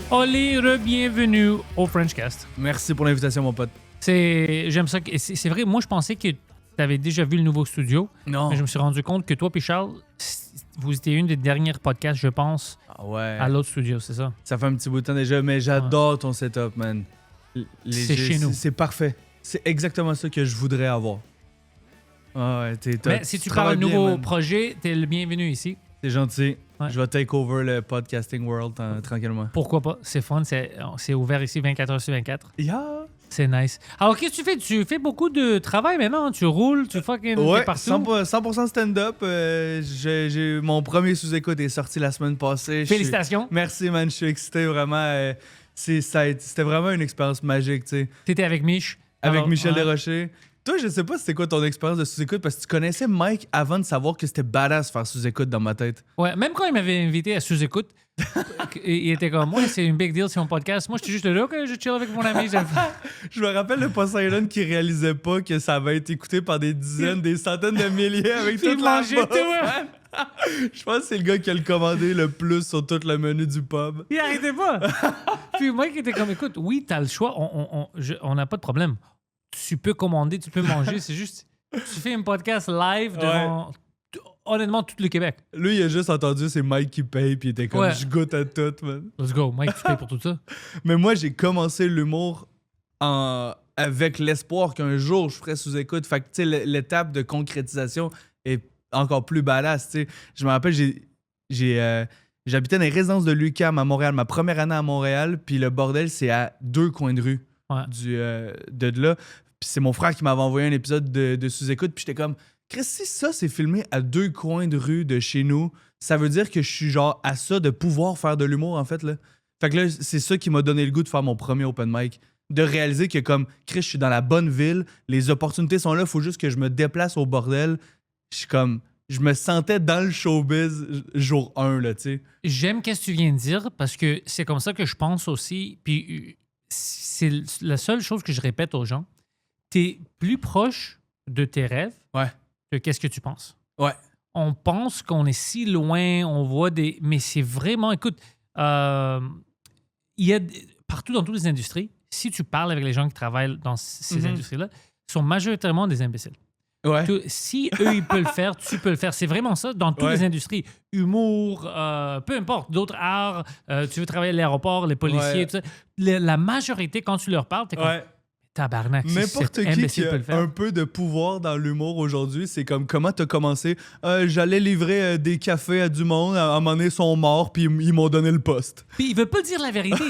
Olé, bienvenue au Frenchcast. Merci pour l'invitation, mon pote. J'aime ça. C'est vrai, moi, je pensais que tu avais déjà vu le nouveau studio. Non. Mais je me suis rendu compte que toi et Charles, vous étiez une des dernières podcasts, je pense, Ah ouais. à l'autre studio, c'est ça? Ça fait un petit bout de temps déjà, mais j'adore ton setup, man. C'est chez nous. C'est parfait. C'est exactement ça que je voudrais avoir. Ah ouais, Mais si tu parles de bien, nouveau man. projet, t'es le bienvenu ici. C'est gentil. Ouais. Je vais take over le podcasting world tranquillement. Pourquoi pas? C'est fun. C'est ouvert ici 24 heures sur 24. Yeah! C'est nice. Alors, qu'est-ce que tu fais? Tu fais beaucoup de travail maintenant. Tu roules, tu fucking Ouais, t'es partout. 100% stand-up. Mon premier sous-écoute est sorti la semaine passée. Félicitations. Merci, man. Je suis excité, vraiment. C'était vraiment une expérience magique, tu sais. T'étais avec Mich. Avec Alors, Michel ouais. Desrochers. Toi, je sais pas c'était quoi ton expérience de sous-écoute parce que tu connaissais Mike avant de savoir que c'était badass faire sous-écoute dans ma tête. Ouais, même quand il m'avait invité à sous-écoute, il était comme, ouais, c'est une big deal, c'est mon podcast. Moi, j'étais juste là, que je chill avec mon ami. Je me rappelle de Poseidon qui réalisait pas que ça va être écouté par des dizaines, des centaines de milliers avec Il toute la mangeait bouffe, tout, man. Je pense que c'est le gars qui a le commandé le plus sur tout le menu du pub. Il arrêtait pas. Puis Mike était comme, écoute, oui, t'as le choix, on n'a pas de problème. Tu peux commander, tu peux manger, c'est juste, tu fais un podcast live devant, honnêtement, tout le Québec. Lui, il a juste entendu c'est Mike qui paye puis il était comme Ouais. je goûte à tout, man. Let's go, Mike, tu payes pour tout ça. Mais moi, j'ai commencé l'humour avec l'espoir qu'un jour, je ferais sous-écoute. Fait que, tu sais, l'étape de concrétisation est encore plus badass, tu sais. Je me rappelle, j'habitais dans les résidences de l'UQAM à Montréal, ma première année à Montréal, puis le bordel, c'est à 2 coins de rue Ouais. de là. Puis c'est mon frère qui m'avait envoyé un épisode de sous-écoute, puis j'étais comme, Chris, si ça, c'est filmé à 2 coins de rue de chez nous, ça veut dire que je suis genre à ça de pouvoir faire de l'humour, en fait, là. Fait que là, c'est ça qui m'a donné le goût de faire mon premier open mic. De réaliser que comme, Chris, je suis dans la bonne ville, les opportunités sont là, faut juste que je me déplace au bordel. Je suis comme, je me sentais dans le showbiz jour 1, là, tu sais. J'aime qu'est-ce que tu viens de dire parce que c'est comme ça que je pense aussi. Puis c'est la seule chose que je répète aux gens. T'es plus proche de tes rêves Ouais. que qu'est-ce que tu penses. Ouais. On pense qu'on est si loin, on voit des... Mais c'est vraiment... Écoute, il y a partout dans toutes les industries, si tu parles avec les gens qui travaillent dans ces industries-là, ils sont majoritairement des imbéciles. Ouais. Si eux, ils peuvent le faire, tu peux le faire. C'est vraiment ça dans toutes Ouais. les industries. Humour, peu importe, d'autres arts, tu veux travailler à l'aéroport, les policiers, Ouais. tout ça. La majorité, quand tu leur parles, t'es comme, Ouais. tabarnak, si N'importe cet qui imbécile a peut le faire. un peu de pouvoir dans l'humour aujourd'hui, c'est comme comment t'as commencé. J'allais livrer des cafés à du monde, à un moment donné, ils sont morts, puis ils m'ont donné le poste. Puis ils veulent pas dire la vérité.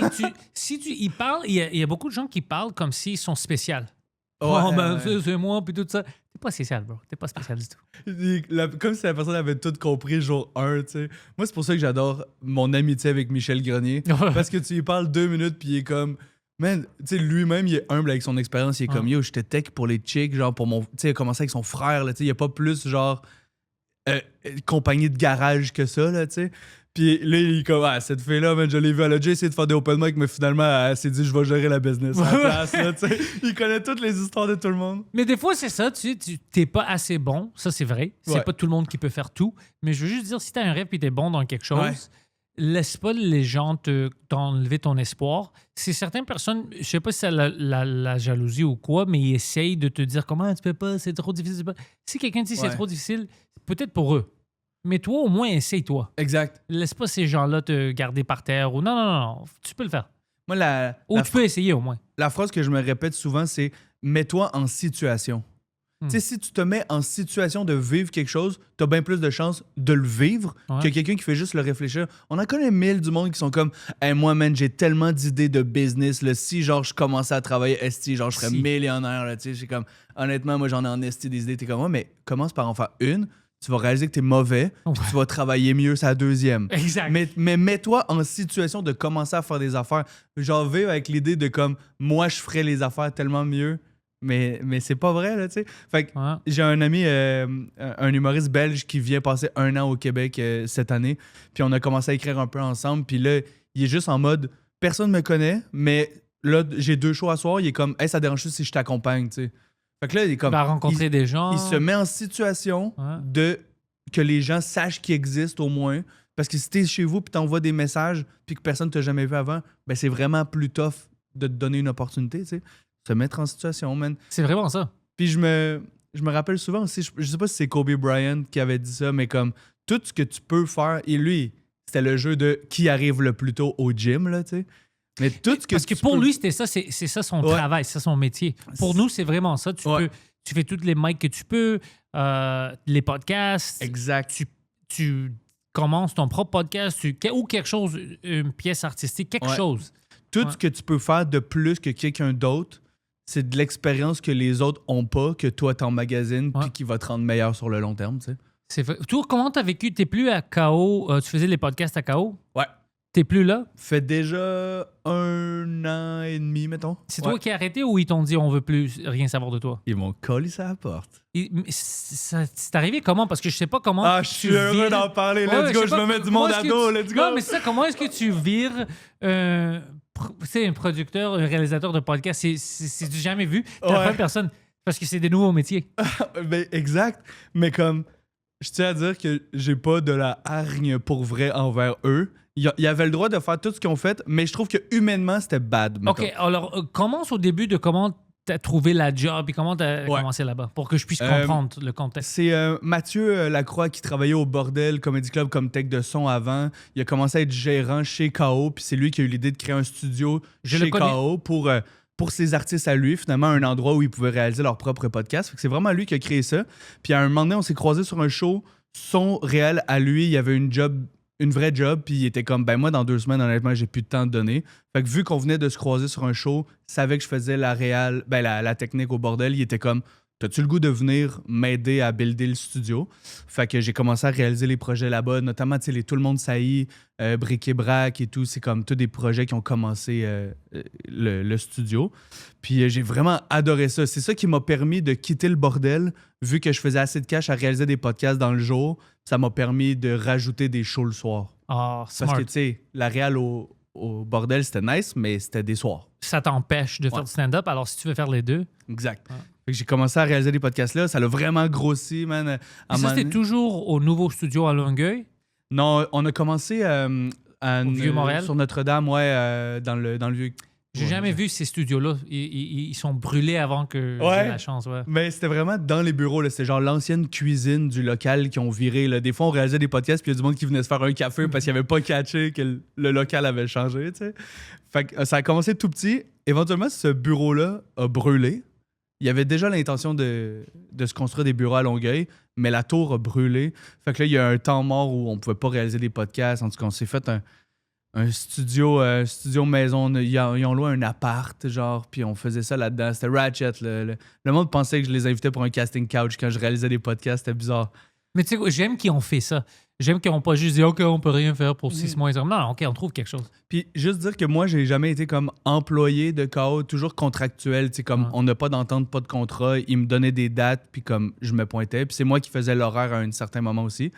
Ils parlent, il y a beaucoup de gens qui parlent comme s'ils sont spéciaux. Oh, ben, c'est moi, puis tout ça. T'es pas spécial, bro. T'es pas spécial du tout. Comme si la personne avait tout compris jour 1, tu sais. Moi, c'est pour ça que j'adore mon amitié avec Michel Grenier. Parce que tu lui parles 2 minutes, puis il est comme... Man, tu sais, lui-même, il est humble avec son expérience. Il est comme, yo, j'étais tech pour les chicks, genre pour mon... Tu sais, il a commencé avec son frère, là, tu sais. Il n'y a pas plus, genre, compagnie de garage que ça, là, tu sais. Puis là, il est comme, cette fille-là, man, je l'ai vue, elle a déjà essayé de faire des open mic, mais finalement, elle s'est dit, je vais gérer la business à la place, là, tu sais. Il connaît toutes les histoires de tout le monde. Mais des fois, c'est ça, tu t'es pas assez bon. Ça, c'est vrai. C'est Ouais. pas tout le monde qui peut faire tout. Mais je veux juste dire, si t'as un rêve et t'es bon dans quelque chose, Ouais. laisse pas les gens t'enlever ton espoir. C'est certaines personnes, je sais pas si c'est la jalousie ou quoi, mais ils essayent de te dire comment tu peux pas, c'est trop difficile. Si quelqu'un dit c'est Ouais. trop difficile, c'est peut-être pour eux. Mais toi, au moins, essaye-toi. Exact. Laisse pas ces gens-là te garder par terre ou non, tu peux le faire. Moi, Ou tu peux essayer au moins. la phrase que je me répète souvent, c'est « mets-toi en situation ». Tu sais, si tu te mets en situation de vivre quelque chose, t'as bien plus de chances de le vivre Ouais. que quelqu'un qui fait juste le réfléchir. On en connaît 1000 du monde qui sont comme hey, moi, man, j'ai tellement d'idées de business. Là, si, genre, je commençais à travailler esti, genre, je serais Si. millionnaire. Là, tu sais, j'ai comme, honnêtement, moi, j'en ai en esti des idées. T'es comme, ouais, mais commence par en faire une. Tu vas réaliser que t'es mauvais. Ouais. Puis tu vas travailler mieux sa deuxième. Exact. Mais mets-toi en situation de commencer à faire des affaires. Genre, vivre avec l'idée de comme, moi, je ferais les affaires tellement mieux. Mais c'est pas vrai, là, tu sais. Fait que Ouais. j'ai un ami, un humoriste belge qui vient passer 1 an au Québec cette année. Puis on a commencé à écrire un peu ensemble. Puis là, il est juste en mode, personne me connaît, mais là, j'ai 2 shows à soir. Il est comme, hey, ça dérange-tu si je t'accompagne, tu sais. Fait que là, il est comme, Tu vas rencontrer des gens. il se met en situation Ouais. de que les gens sachent qu'il existe au moins. Parce que si t'es chez vous puis t'envoies des messages puis que personne t'a jamais vu avant, ben c'est vraiment plus tough de te donner une opportunité, tu sais. Se mettre en situation, man. C'est vraiment ça. Puis je me rappelle souvent aussi, je sais pas si c'est Kobe Bryant qui avait dit ça, mais comme tout ce que tu peux faire, et lui, c'était le jeu de qui arrive le plus tôt au gym, là, tu sais. Mais tout ce que Parce que pour lui, c'était ça, c'est ça son travail, c'est ça son métier. Pour nous, c'est vraiment ça. Tu fais toutes les mics que tu peux, les podcasts. Exact. Tu commences ton propre podcast ou quelque chose, une pièce artistique, quelque chose. Tout ce que tu peux faire de plus que quelqu'un d'autre, c'est de l'expérience que les autres ont pas, que toi t'emmagasines, puis qui va te rendre meilleur sur le long terme, tu sais. C'est vrai. Toi, comment t'as vécu? T'es plus à KO, tu faisais les podcasts à KO? Ouais. T'es plus là? Fait déjà 1 an et demi, mettons. C'est toi qui as arrêté ou ils t'ont dit on veut plus rien savoir de toi? Ils m'ont collé ça à la porte. C'est arrivé comment? Parce que je sais pas comment. Ah, je suis heureux d'en parler. Let's go, je me mets du monde à dos. Let's go. Non, mais ça, comment est-ce que tu vires un producteur, un réalisateur de podcast? C'est du jamais vu. T'as pas personne. Parce que c'est des nouveaux métiers. Ben, exact. Mais comme, je tiens à dire que j'ai pas de la hargne pour vrai envers eux. Ils avaient le droit de faire tout ce qu'ils ont fait, mais je trouve que humainement, c'était bad. Mettons. OK, alors commence au début de comment t'as trouvé la job et comment t'as commencé là-bas, pour que je puisse comprendre le contexte. C'est Mathieu Lacroix qui travaillait au Bordel Comedy Club comme tech de son avant. Il a commencé à être gérant chez KO, puis c'est lui qui a eu l'idée de créer un studio chez KO pour ses artistes à lui, finalement, un endroit où ils pouvaient réaliser leur propre podcast. Fait que c'est vraiment lui qui a créé ça. Puis à un moment donné, on s'est croisés sur un show, son réel à lui, il y avait une vraie job, puis il était comme, ben moi, dans 2 semaines, honnêtement, j'ai plus de temps de donner. Fait que vu qu'on venait de se croiser sur un show, il savait que je faisais la technique au Bordel, il était comme, t'as-tu le goût de venir m'aider à builder le studio? Fait que j'ai commencé à réaliser les projets là-bas, notamment, tu sais, les Tout le monde saillit, Bric et Brac et tout, c'est comme tous des projets qui ont commencé le studio. Puis j'ai vraiment adoré ça. C'est ça qui m'a permis de quitter le Bordel, vu que je faisais assez de cash à réaliser des podcasts dans le jour. Ça m'a permis de rajouter des shows le soir. Ah, smart. Parce que, tu sais, la réal au Bordel, c'était nice, mais c'était des soirs. Ça t'empêche de faire du stand-up, alors si tu veux faire les deux... Exact. Fait que j'ai commencé à réaliser des podcasts-là. Ça l'a vraiment grossi, man. Et ça, c'était toujours au nouveau studio à Longueuil? Non, on a commencé au Vieux-Montréal? Sur Notre-Dame, dans le vieux... J'ai jamais vu ces studios-là. Ils sont brûlés avant que j'ai la chance. Ouais. Mais c'était vraiment dans les bureaux. C'était genre l'ancienne cuisine du local qui ont viré. Là. Des fois, on réalisait des podcasts puis il y a du monde qui venait se faire un café parce qu'il n'avait pas catché que le local avait changé. T'sais. Fait que ça a commencé tout petit. Éventuellement, ce bureau-là a brûlé. Il y avait déjà l'intention de se construire des bureaux à Longueuil, mais la tour a brûlé. Fait que là, il y a un temps mort où on ne pouvait pas réaliser des podcasts. En tout cas, on s'est fait un studio maison. Ils ont loué un appart, genre, puis on faisait ça là-dedans. C'était Ratchet. Le monde pensait que je les invitais pour un casting couch quand je réalisais des podcasts. C'était bizarre. Mais tu sais, j'aime qu'ils ont fait ça. J'aime qu'ils n'ont pas juste dit « OK, on peut rien faire pour 6 mois. » Non, OK, on trouve quelque chose. Puis juste dire que moi, j'ai jamais été comme employé de KO, toujours contractuel. Tu sais, comme on n'a pas d'entente, pas de contrat. Ils me donnaient des dates, puis comme je me pointais. Puis c'est moi qui faisais l'horaire à un certain moment aussi.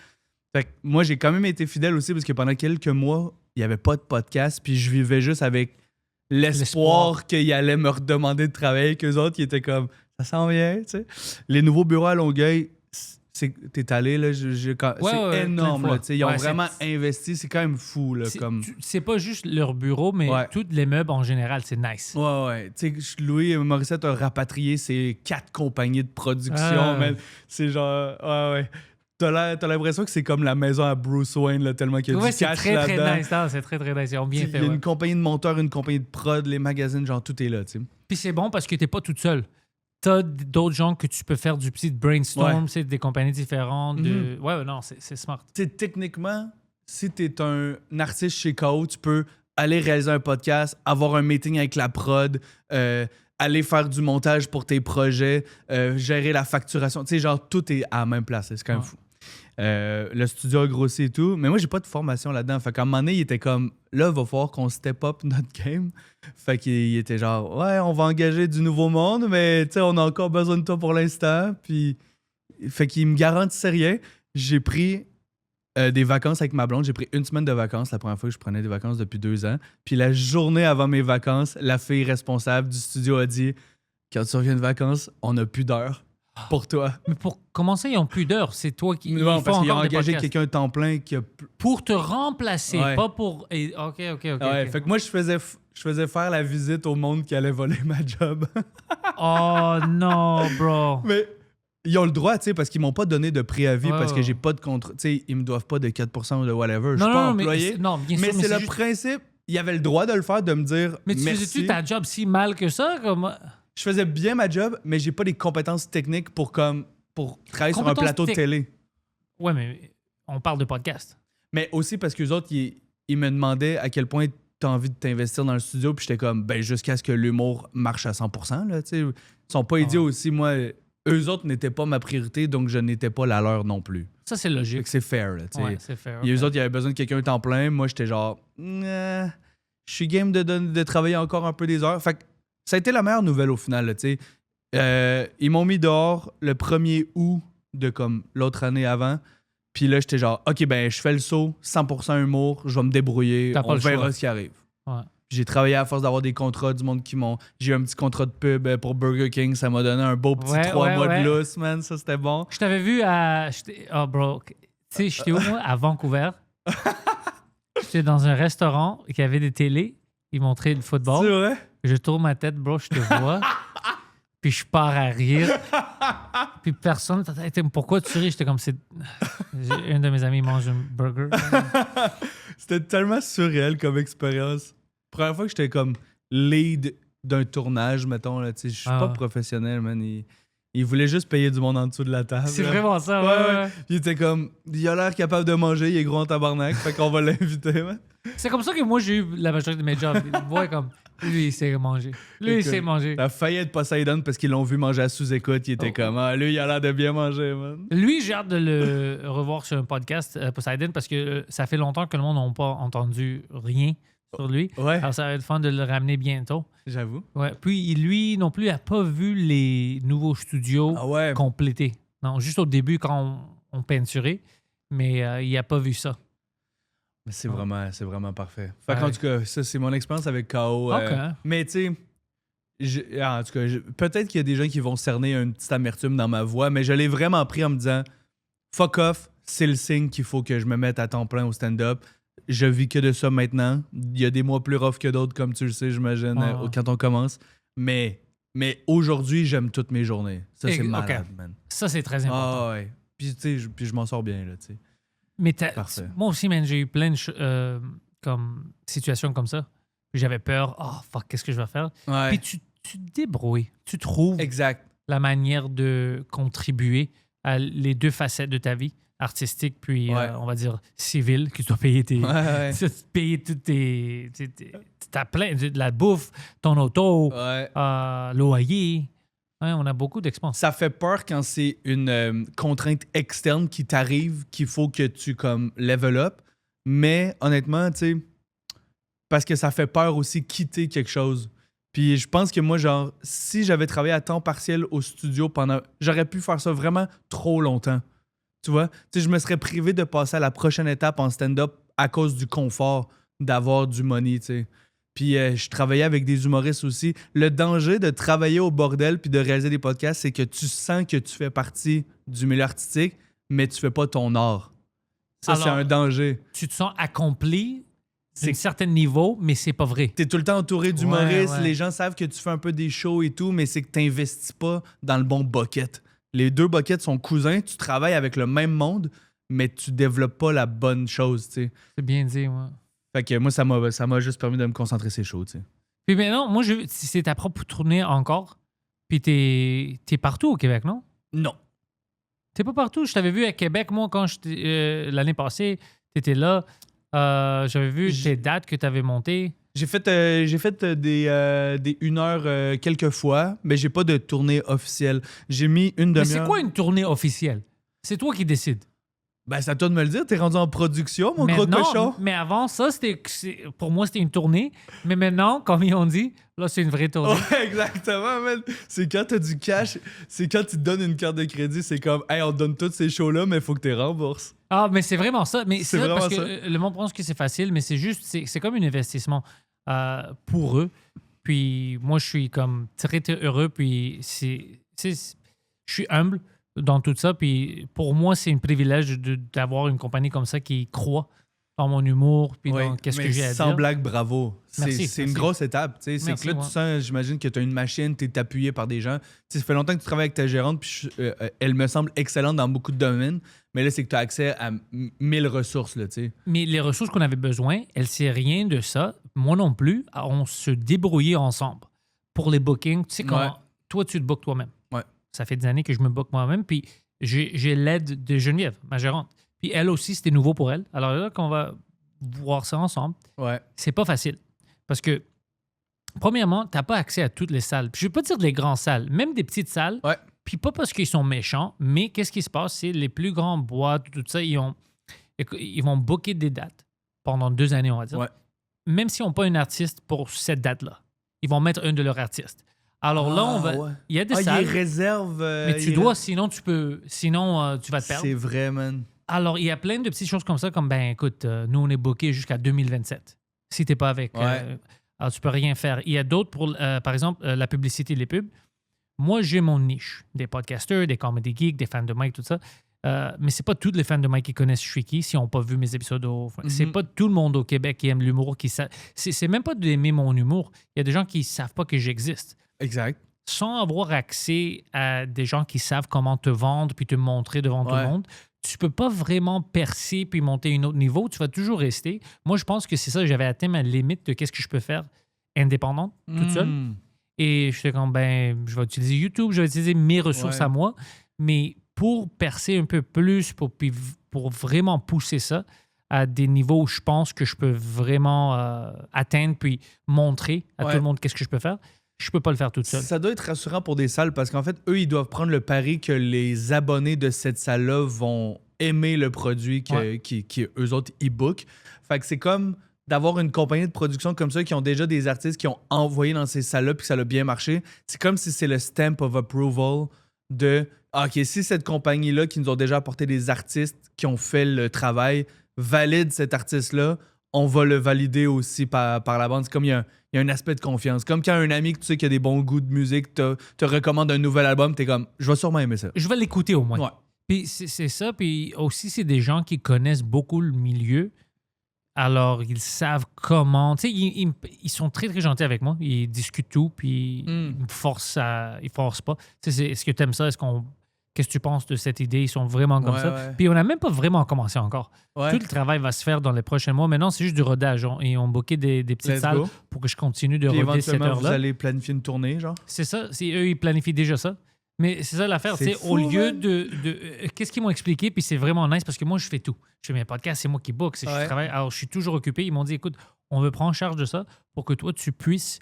Fait que moi, j'ai quand même été fidèle aussi parce que pendant quelques mois, il n'y avait pas de podcast, puis je vivais juste avec l'espoir qu'ils allaient me redemander de travailler avec eux autres, qui étaient comme « ça s'en vient », tu sais. Les nouveaux bureaux à Longueuil, t'es allé, là, c'est énorme, là, tu sais. Ils ont vraiment investi, c'est quand même fou, là, comme... C'est pas juste leur bureau, mais tous les meubles en général, c'est nice. Ouais. Tu sais, Louis Morissette a rapatrié ses 4 compagnies de production, man. C'est genre... Ouais. T'as l'impression que c'est comme la maison à Bruce Wayne, là, tellement qu'il y a du cash là-dedans. C'est très, très nice. Ils ont bien fait. Il y a une compagnie de monteurs, une compagnie de prod, les magazines, genre, tout est là, tu sais. Puis c'est bon parce que t'es pas toute seule. T'as d'autres gens que tu peux faire du petit brainstorm, c'est des compagnies différentes. Non, c'est smart. Tu sais, techniquement, si t'es un artiste chez KO, tu peux aller réaliser un podcast, avoir un meeting avec la prod, aller faire du montage pour tes projets, gérer la facturation. Tu sais, genre, tout est à la même place. C'est quand même fou. Le studio a grossi et tout, mais moi j'ai pas de formation là-dedans. Fait qu'à un moment donné, il était comme là, il va falloir qu'on step up notre game. Fait qu'il était genre ouais, on va engager du nouveau monde, mais tu sais, on a encore besoin de toi pour l'instant. Puis fait qu'il me garantissait rien. J'ai pris des vacances avec ma blonde. J'ai pris 1 semaine de vacances, la première fois que je prenais des vacances depuis 2 ans. Puis la journée avant mes vacances, la fille responsable du studio a dit quand tu reviens de vacances, on n'a plus d'heures. pour toi. Mais pour commencer, ils n'ont plus d'heures. C'est toi qui. Non, parce qu'ils ont encore des engagé podcasts. quelqu'un de temps plein qui a... Pour te remplacer, Ouais. pas pour. OK. Ouais, OK. fait que moi, je faisais faire la visite au monde qui allait voler ma job. Oh non, bro. Mais ils ont le droit, tu sais, parce qu'ils m'ont pas donné de préavis Ouais, parce que ouais. j'ai pas de contrat. Tu sais, ils me doivent pas de 4% ou de whatever. Je suis pas employé. Non, bien sûr, Mais c'est le juste- principe. Il avait le droit de le faire, de me dire Mais tu merci. faisais-tu ta job si mal que ça? Comme... Je faisais bien ma job, mais j'ai pas les compétences techniques pour travailler sur un Compétences plateau de télé. Ouais, mais on parle de podcast. Mais aussi parce que les autres, ils me demandaient à quel point t'as envie de t'investir dans le studio, puis j'étais comme, ben, jusqu'à ce que l'humour marche à 100%, là, tu sais. Ils sont pas idiots aussi, moi. Eux autres n'étaient pas ma priorité, donc je n'étais pas la leur non plus. Ça, c'est Fait logique. que c'est fair, là, tu sais. Ouais, c'est fair. Et eux ok. autres, ils avaient besoin de quelqu'un de temps plein. Moi, j'étais genre, je suis game de travailler encore un peu des heures. Fait que ça a été la meilleure nouvelle au final, là, tu sais. Ils m'ont mis dehors le 1er août de comme l'autre année avant. Puis là, j'étais genre, OK, ben, je fais le saut, 100% humour, je vais me débrouiller, T'as pas on le verra choix. ce qui arrive. Ouais. J'ai travaillé à force d'avoir des contrats du monde qui m'ont. J'ai eu un petit contrat de pub pour Burger King, ça m'a donné un beau petit Ouais, 3 ouais, mois ouais. de lousse, man, ça c'était bon. Je t'avais vu à. Oh, bro. Tu sais, j'étais où, moi? À Vancouver. J'étais dans un restaurant qui avait des télés. Ils montraient le C'est football. vrai? Je tourne ma tête, bro, je te vois. Puis je pars à rire. Puis personne. Pourquoi tu ris? J'étais comme. Un de mes amis mange un burger. C'était tellement surréel comme expérience. Première fois que j'étais comme lead d'un tournage, mettons, là, tu sais, je suis Ah. pas professionnel, man. Il voulait juste payer du monde en dessous de la table. C'est là. vraiment ça, Ouais, ouais. ouais. Puis il était comme, il a l'air capable de manger, il est gros en tabarnak, fait qu'on va l'inviter, man. C'est comme ça que moi, j'ai eu la majorité de mes jobs. Ils voient comme. Lui, il sait manger. Lui, il Écoute, sait manger. T'as failli être Poseidon parce qu'ils l'ont vu manger à sous-écoute. Il était Oh. comme, ah, lui, il a l'air de bien manger, man. Lui, j'ai hâte de le revoir sur un podcast, Poseidon, parce que ça fait longtemps que le monde n'a pas entendu rien sur lui. Ouais, Alors, ça va être fun de le ramener bientôt. j'avoue. Ouais. Puis, lui non plus, n'a pas vu les nouveaux studios Ah ouais. complétés. Non, juste au début, quand on peinturait, mais il n'a pas vu ça. Mais c'est vraiment parfait. Fait Ouais. qu'en tout cas, ça, c'est mon expérience avec KO. OK. Mais tu sais, en tout cas, peut-être qu'il y a des gens qui vont cerner une petite amertume dans ma voix, mais je l'ai vraiment pris en me disant, fuck off, c'est le signe qu'il faut que je me mette à temps plein au stand-up. Je vis que de ça maintenant. Il y a des mois plus rough que d'autres, comme tu le sais, j'imagine, Ah. quand on commence. Mais aujourd'hui, j'aime toutes mes journées. Ça, c'est OK. malade, man. Ça, c'est très important. Ah ouais. Puis tu sais, puis je m'en sors bien, là, tu sais. Mais Parfait. moi aussi, man, j'ai eu plein de comme situations comme ça. Puis j'avais peur. Oh, fuck, qu'est-ce que je vais faire? Ouais. Puis tu te débrouilles. Tu trouves Exact. la manière de contribuer à les deux facettes de ta vie, artistique puis, Ouais. on va dire, civile, que tu dois payer tes... Ouais. tu dois payer toutes ta plein de la bouffe, ton auto, Ouais. loyer. Ouais, on a beaucoup d'expenses. Ça fait peur quand c'est une contrainte externe qui t'arrive, qu'il faut que tu comme level up. Mais honnêtement, tu sais, parce que ça fait peur aussi quitter quelque chose. Puis je pense que moi, genre, si j'avais travaillé à temps partiel au studio pendant... J'aurais pu faire ça vraiment trop longtemps. Tu vois? Tu sais, je me serais privé de passer à la prochaine étape en stand-up à cause du confort d'avoir du money, tu sais. Puis je travaillais avec des humoristes aussi. Le danger de travailler au bordel puis de réaliser des podcasts, c'est que tu sens que tu fais partie du milieu artistique, mais tu fais pas ton art. Ça, c'est Alors, un danger. Tu te sens accompli C'est d'un certain niveau, mais c'est pas vrai. T'es tout le temps entouré d'humoristes, Ouais. les gens savent que tu fais un peu des shows et tout, mais c'est que t'investis pas dans le bon bucket. Les deux buckets sont cousins, tu travailles avec le même monde, mais tu développes pas la bonne chose, tu sais. C'est bien dit, ouais. Fait que moi, ça m'a juste permis de me concentrer sur les shows, tu sais. Puis maintenant, moi, c'est ta propre tournée encore. Puis t'es partout au Québec, non? Non. T'es pas partout. Je t'avais vu à Québec, moi, quand l'année passée, t'étais là. J'avais vu tes dates que t'avais montées. J'ai fait des 1 heure quelques fois, mais j'ai pas de tournée officielle. J'ai mis une Mais demi-heure. c'est quoi une tournée officielle? C'est toi qui décides. Ben, c'est à toi de me le dire. T'es rendu en production, mon gros Maintenant, cochon. mais avant ça, pour moi, c'était une tournée. Mais maintenant, comme ils ont dit, là, c'est une vraie tournée. Ouais, exactement, man. C'est quand t'as du cash, c'est quand tu te donnes une carte de crédit, c'est comme, hey, on te donne tous ces shows-là, mais il faut que tu rembourses. Ah, mais c'est vraiment ça. Mais C'est c'est ça parce vraiment que ça. le monde pense que c'est facile, mais c'est juste, c'est comme un pour eux. Puis moi, je suis comme très, très heureux. Puis je je suis humble dans tout ça. Puis pour moi, c'est un privilège d'avoir une compagnie comme ça qui croit dans mon humour puis dans qu'est-ce que j'ai à dire. Sans blague, bravo. Merci, C'est une grosse étape. C'est que là, tu sens, j'imagine que tu as une machine, tu es appuyé par des gens. Ça fait longtemps que tu travailles avec ta gérante, puis elle me semble excellente dans beaucoup de domaines, mais là, c'est que tu as accès à 1000 ressources. Là, mais les ressources qu'on avait besoin, elle sait rien de ça. Moi non plus. On se débrouillait ensemble. Pour les bookings, tu sais comment toi, tu te bookes toi-même. Ouais. Ça fait des années que je me book moi-même, puis j'ai l'aide de Geneviève, ma gérante. Puis elle aussi, c'était nouveau pour elle. Alors là, qu'on va voir ça ensemble, c'est pas facile. Parce que, premièrement, t'as pas accès à toutes les salles. Puis je veux pas dire des grandes salles, même des petites salles. Ouais. Puis pas parce qu'ils sont méchants, mais qu'est-ce qui se passe? C'est les plus grands boîtes, tout ça, ils vont booker des dates pendant 2 années, on va dire. Ouais. Même s'ils n'ont pas un artiste pour cette date-là. Ils vont mettre un de leurs artistes. Alors là, il y a des salles. Ils réservent. Mais tu dois, sinon tu vas te perdre. C'est vrai, man. Alors, il y a plein de petites choses comme ça, comme, écoute, nous, on est booké jusqu'à 2027. Si tu n'es pas avec, alors tu peux rien faire. Il y a d'autres pour, par exemple, la publicité, les pubs. Moi, j'ai mon niche. Des podcasters, des comedy geeks, des fans de Mike, tout ça. Mais c'est pas tous les fans de Mike qui connaissent je suis qui s'ils n'ont pas vu mes épisodes. C'est pas tout le monde au Québec qui aime l'humour. C'est même pas d'aimer mon humour. Il y a des gens qui savent pas que j'existe. Exact. Sans avoir accès à des gens qui savent comment te vendre puis te montrer devant tout le monde, tu peux pas vraiment percer puis monter un autre niveau. Tu vas toujours rester. Moi, je pense que c'est ça. J'avais atteint ma limite de qu'est-ce que je peux faire indépendante, toute seule. Et je fais comme, je vais utiliser YouTube, je vais utiliser mes ressources à moi. Mais pour percer un peu plus, pour vraiment pousser ça à des niveaux où je pense que je peux vraiment atteindre puis montrer à tout le monde qu'est-ce que je peux faire, je peux pas le faire toute seule. Ça doit être rassurant pour des salles parce qu'en fait, eux, ils doivent prendre le pari que les abonnés de cette salle-là vont aimer le produit qui eux autres, ils bookent. Fait que c'est comme d'avoir une compagnie de production comme ça qui ont déjà des artistes qui ont envoyé dans ces salles-là puis que ça a bien marché. C'est comme si c'est le stamp of approval de OK, si cette compagnie-là qui nous ont déjà apporté des artistes qui ont fait le travail valide cet artiste-là, on va le valider aussi par la bande. C'est comme il y a un aspect de confiance. Comme quand un ami que tu sais qui a des bons goûts de musique te recommande un nouvel album, t'es comme, je vais sûrement aimer ça. Je vais l'écouter au moins. Ouais. Puis c'est ça. Puis aussi, c'est des gens qui connaissent beaucoup le milieu. Alors, ils savent comment. Tu sais, ils sont très, très gentils avec moi. Ils discutent tout, puis ils me forcent ils forcent pas. Tu sais, est-ce que tu aimes ça? Qu'est-ce que tu penses de cette idée? Ils sont vraiment comme ça. Ouais. Puis on n'a même pas vraiment commencé encore. Ouais. Tout le travail va se faire dans les prochains mois. Maintenant, c'est juste du rodage. Et on booké des petites salles pour que je continue de roder cette heure-là. Vous allez planifier une tournée, genre? C'est ça. Eux, ils planifient déjà ça. Mais c'est ça l'affaire. Au lieu de qu'est-ce qu'ils m'ont expliqué, puis c'est vraiment nice parce que moi, je fais tout. Je fais mes podcasts, c'est moi qui book. Je travaille. Alors, je suis toujours occupé. Ils m'ont dit, écoute, on veut prendre en charge de ça pour que toi, tu puisses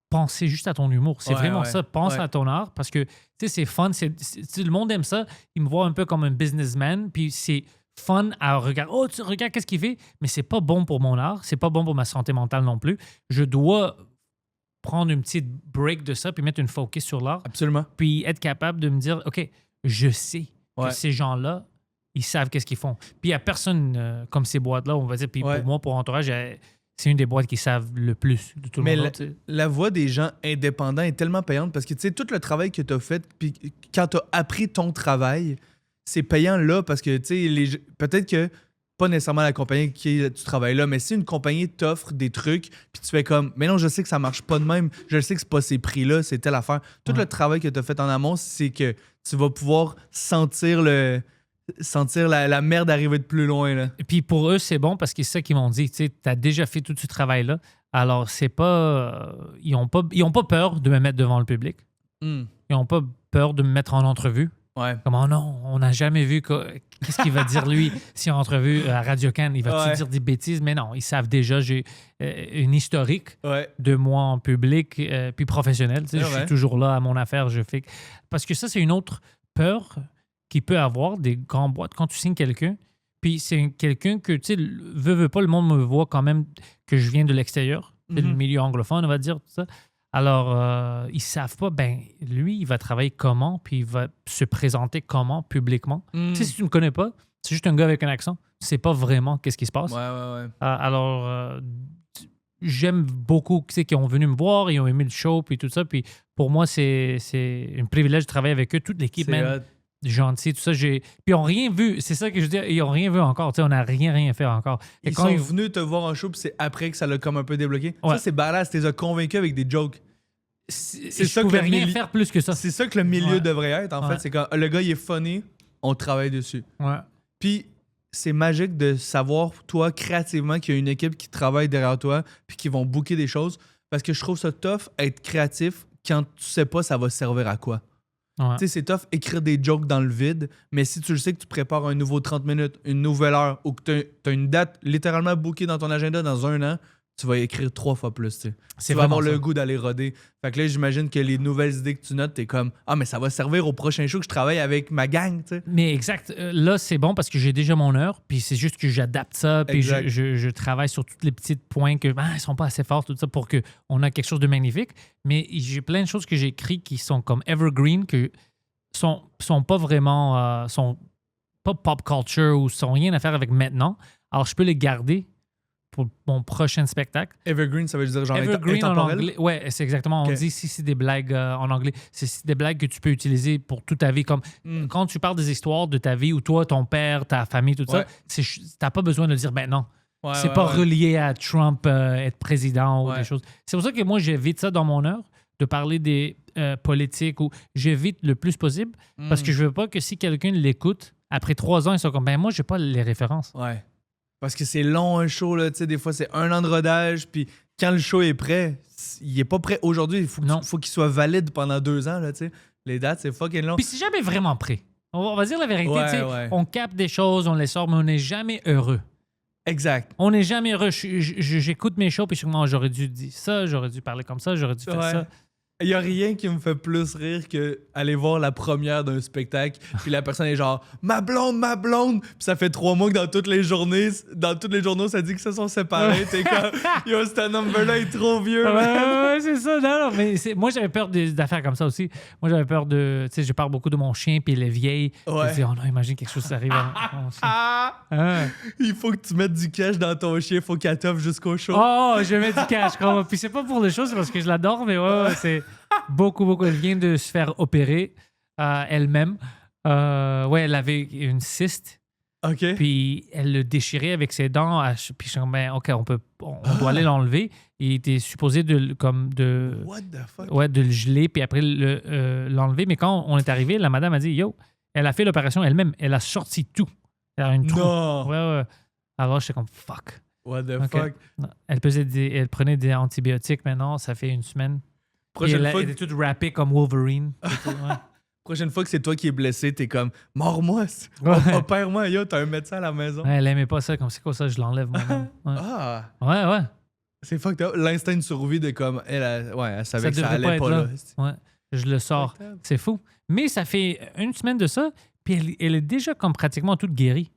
penser juste à ton humour. C'est vraiment ça. Pense à ton art parce que, tu sais, c'est fun. Le monde aime ça. Ils me voient un peu comme un businessman. Puis c'est fun à regarder. Oh, tu regardes qu'est-ce qu'il fait. Mais c'est pas bon pour mon art. C'est pas bon pour ma santé mentale non plus. Je dois prendre une petite break de ça puis mettre une focus sur l'art. Absolument. Puis être capable de me dire, OK, je sais que ces gens-là, ils savent qu'est-ce qu'ils font. Puis il n'y a personne comme ces boîtes-là, on va dire. Puis pour moi, pour Entourage, c'est une des boîtes qui savent le plus de tout le monde. Mais la voix des gens indépendants est tellement payante parce que, tu sais, tout le travail que tu as fait, puis quand tu as appris ton travail, c'est payant là parce que, tu sais, peut-être que pas nécessairement la compagnie qui tu travailles là, mais si une compagnie t'offre des trucs, puis tu fais comme, mais non, je sais que ça marche pas de même, je sais que c'est pas ces prix-là, c'est telle affaire. Tout le travail que tu as fait en amont, c'est que tu vas pouvoir sentir la merde arriver de plus loin. Là. Et puis pour eux, c'est bon parce que c'est ça qu'ils m'ont dit. Tu as déjà fait tout ce travail-là. Alors, c'est pas. Ils ont pas peur de me mettre devant le public. Ils n'ont pas peur de me mettre en entrevue. Ouais. Comme, oh non, on n'a jamais vu qu'est-ce qu'il va dire lui si en entrevue à Radio-Can, il va-tu dire des bêtises? Mais non, ils savent déjà, j'ai une historique de moi en public puis professionnel. Je suis toujours là à mon affaire. Parce que ça, c'est une autre peur qu'il peut avoir des grandes boîtes. Quand tu signes quelqu'un, puis c'est quelqu'un que, tu sais, veut pas, le monde me voit quand même que je viens de l'extérieur, le milieu anglophone, on va dire, tout ça. Alors, ils savent pas, lui, il va travailler comment, puis il va se présenter comment publiquement. Tu sais, si tu ne me connais pas, c'est juste un gars avec un accent. Tu sais pas vraiment qu'est-ce qui se passe. Alors, j'aime beaucoup, tu sais, qui ont venu me voir, ils ont aimé le show, puis tout ça. Puis pour moi, c'est un privilège de travailler avec eux. Toute l'équipe, même gentille, tout ça. Puis ils n'ont rien vu. C'est ça que je veux dire. Ils n'ont rien vu encore. On n'a rien fait encore. Ils sont venus te voir en show, puis c'est après que ça l'a comme un peu débloqué. Ouais. Ça, c'est badass. Tu les as convaincus avec des jokes. C'est ça que pouvais rien faire plus que ça. C'est ça que le milieu devrait être, en fait. C'est quand le gars, il est funny, on travaille dessus. Ouais. Puis c'est magique de savoir, toi, créativement, qu'il y a une équipe qui travaille derrière toi, puis qui vont booker des choses. Parce que je trouve ça tough, être créatif, quand tu sais pas ça va servir à quoi. Ouais. Tu sais, c'est tough écrire des jokes dans le vide, mais si tu le sais que tu prépares un nouveau 30 minutes, une nouvelle heure, ou que tu as une date littéralement bookée dans ton agenda dans 1 an, tu vas écrire 3 fois plus. Tu vas avoir le goût d'aller roder. Fait que là, j'imagine que les nouvelles idées que tu notes, t'es comme « Ah, mais ça va servir au prochain show que je travaille avec ma gang. » Mais exact. Là, c'est bon parce que j'ai déjà mon heure, puis c'est juste que j'adapte ça, puis je travaille sur tous les petits points que ils sont pas assez forts, tout ça, pour qu'on a quelque chose de magnifique. Mais j'ai plein de choses que j'ai écrites qui sont comme evergreen, que sont pas vraiment... sont pas pop culture ou sont rien à faire avec maintenant. Alors, je peux les garder pour mon prochain spectacle. Evergreen, ça veut dire genre Evergreen en intemporel? anglais. Ouais, c'est exactement. On dit si c'est des blagues en anglais, c'est des blagues que tu peux utiliser pour toute ta vie. Comme quand tu parles des histoires de ta vie ou toi, ton père, ta famille, tout ça, t'as pas besoin de dire non. C'est pas relié à Trump être président ou des choses. C'est pour ça que moi, j'évite ça dans mon heure, de parler des politiques ou j'évite le plus possible parce que je veux pas que si quelqu'un l'écoute, après 3 ans, ils sont comme moi, j'ai pas les références. Ouais. Parce que c'est long un show, là, tu sais, des fois c'est 1 an de rodage, puis quand le show est prêt, il est pas prêt aujourd'hui, il faut qu'il soit valide pendant 2 ans, là, tu sais. Les dates, c'est fucking long. Puis c'est jamais vraiment prêt. On va dire la vérité, tu sais, on capte des choses, on les sort, mais on n'est jamais heureux. Exact. On n'est jamais heureux. J'écoute mes shows, puis je suis comme, j'aurais dû dire ça, j'aurais dû parler comme ça, j'aurais dû faire ça. Il n'y a rien qui me fait plus rire que aller voir la première d'un spectacle, puis la personne est genre « Ma blonde! » Puis ça fait 3 mois que dans toutes les journées, dans tous les journaux, ça dit qu'ils se sont séparés. T'es comme « Yo, ce number-là est trop vieux! » Ouais, c'est ça. Non, mais moi, j'avais peur d'affaires comme ça aussi. Moi, j'avais peur de... Tu sais, je parle beaucoup de mon chien, puis les vieilles. Ouais. Je dis « Oh non, imagine quelque chose qui arrive à mon chien. Il faut que tu mettes du cash dans ton chien, il faut qu'elle t'offre jusqu'au show. Oh, je mets du cash. Puis c'est pas pour les choses, c'est parce que je l'adore, mais c'est... Beaucoup. Elle vient de se faire opérer elle-même. Elle avait une cyste. OK. Puis elle le déchirait avec ses dents. Puis je suis comme, OK, on doit aller l'enlever. Il était supposé What the fuck? Ouais, de le geler, puis après l'enlever. Mais quand on est arrivé, la madame a dit, yo, elle a fait l'opération elle-même. Elle a sorti tout. Elle a une trou. Non! Ouais. Alors j'étais comme, fuck. What the fuck? Elle prenait des antibiotiques maintenant. Ça fait 1 semaine. Elle était toute rappée comme Wolverine. Prochaine fois que c'est toi qui es blessé, t'es comme « Mors-moi! Opère-moi! Yo, t'as un médecin à la maison! » Elle aimait pas ça. Comme c'est quoi ça? Je l'enlève moi-même. Ouais. C'est fucked up. L'instinct de survie de comme... Elle savait que ça allait pas là. Ouais. Je le sors. C'est fou. Mais ça fait 1 semaine de ça, puis elle est déjà comme pratiquement toute guérie.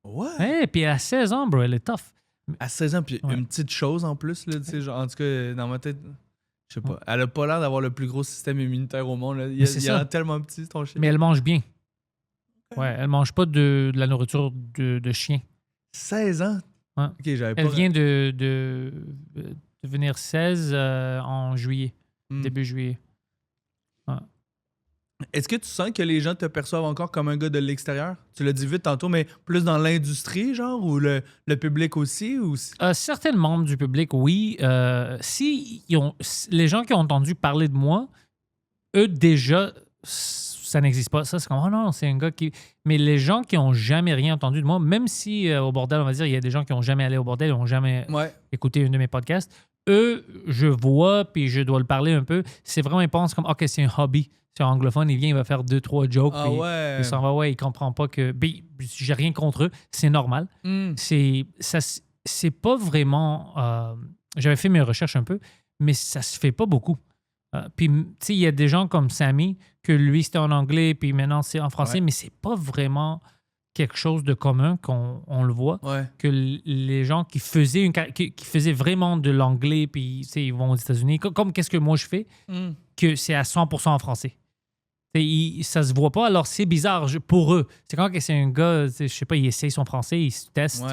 Ouais. Puis elle a 16 ans, bro. Elle est tough. À 16 ans, puis une petite chose en plus, là, tu sais, genre, en tout cas, dans ma tête... Je sais pas. Elle a pas l'air d'avoir le plus gros système immunitaire au monde. Là. Il y a tellement petit, ton chien. Mais elle mange bien. Ouais, elle mange pas de la nourriture de chien. 16 ans? Ouais. OK, j'avais pas... Elle vient de devenir 16 en juillet. Début juillet. Ouais. Est-ce que tu sens que les gens te perçoivent encore comme un gars de l'extérieur? Tu l'as dit vite tantôt, mais plus dans l'industrie, genre, ou le public aussi? Ou... Certains membres du public, oui. Les gens qui ont entendu parler de moi, eux, déjà, ça n'existe pas. Ça, c'est comme, oh non, c'est un gars qui... Mais les gens qui n'ont jamais rien entendu de moi, même si au bordel, on va dire, il y a des gens qui n'ont jamais allé au bordel, qui n'ont jamais écouté une de mes podcasts, eux, je vois, puis je dois le parler un peu. C'est vraiment, ils pensent comme, OK, c'est un hobby. C'est un anglophone, il vient, il va faire 2-3 jokes. Il s'en va, il comprend pas que. J'ai rien contre eux, c'est normal. C'est pas vraiment. J'avais fait mes recherches un peu, mais ça se fait pas beaucoup. Puis, tu sais, il y a des gens comme Sammy, que lui, c'était en anglais, puis maintenant, c'est en français, mais c'est pas vraiment quelque chose de commun qu'on le voit. Que les gens qui faisaient, qui faisaient vraiment de l'anglais, puis, tu sais, ils vont aux États-Unis, comme qu'est-ce que moi je fais, que c'est à 100% en français. Ça se voit pas, alors c'est bizarre pour eux. C'est quand que c'est un gars, je sais pas, il essaye son français, il se teste.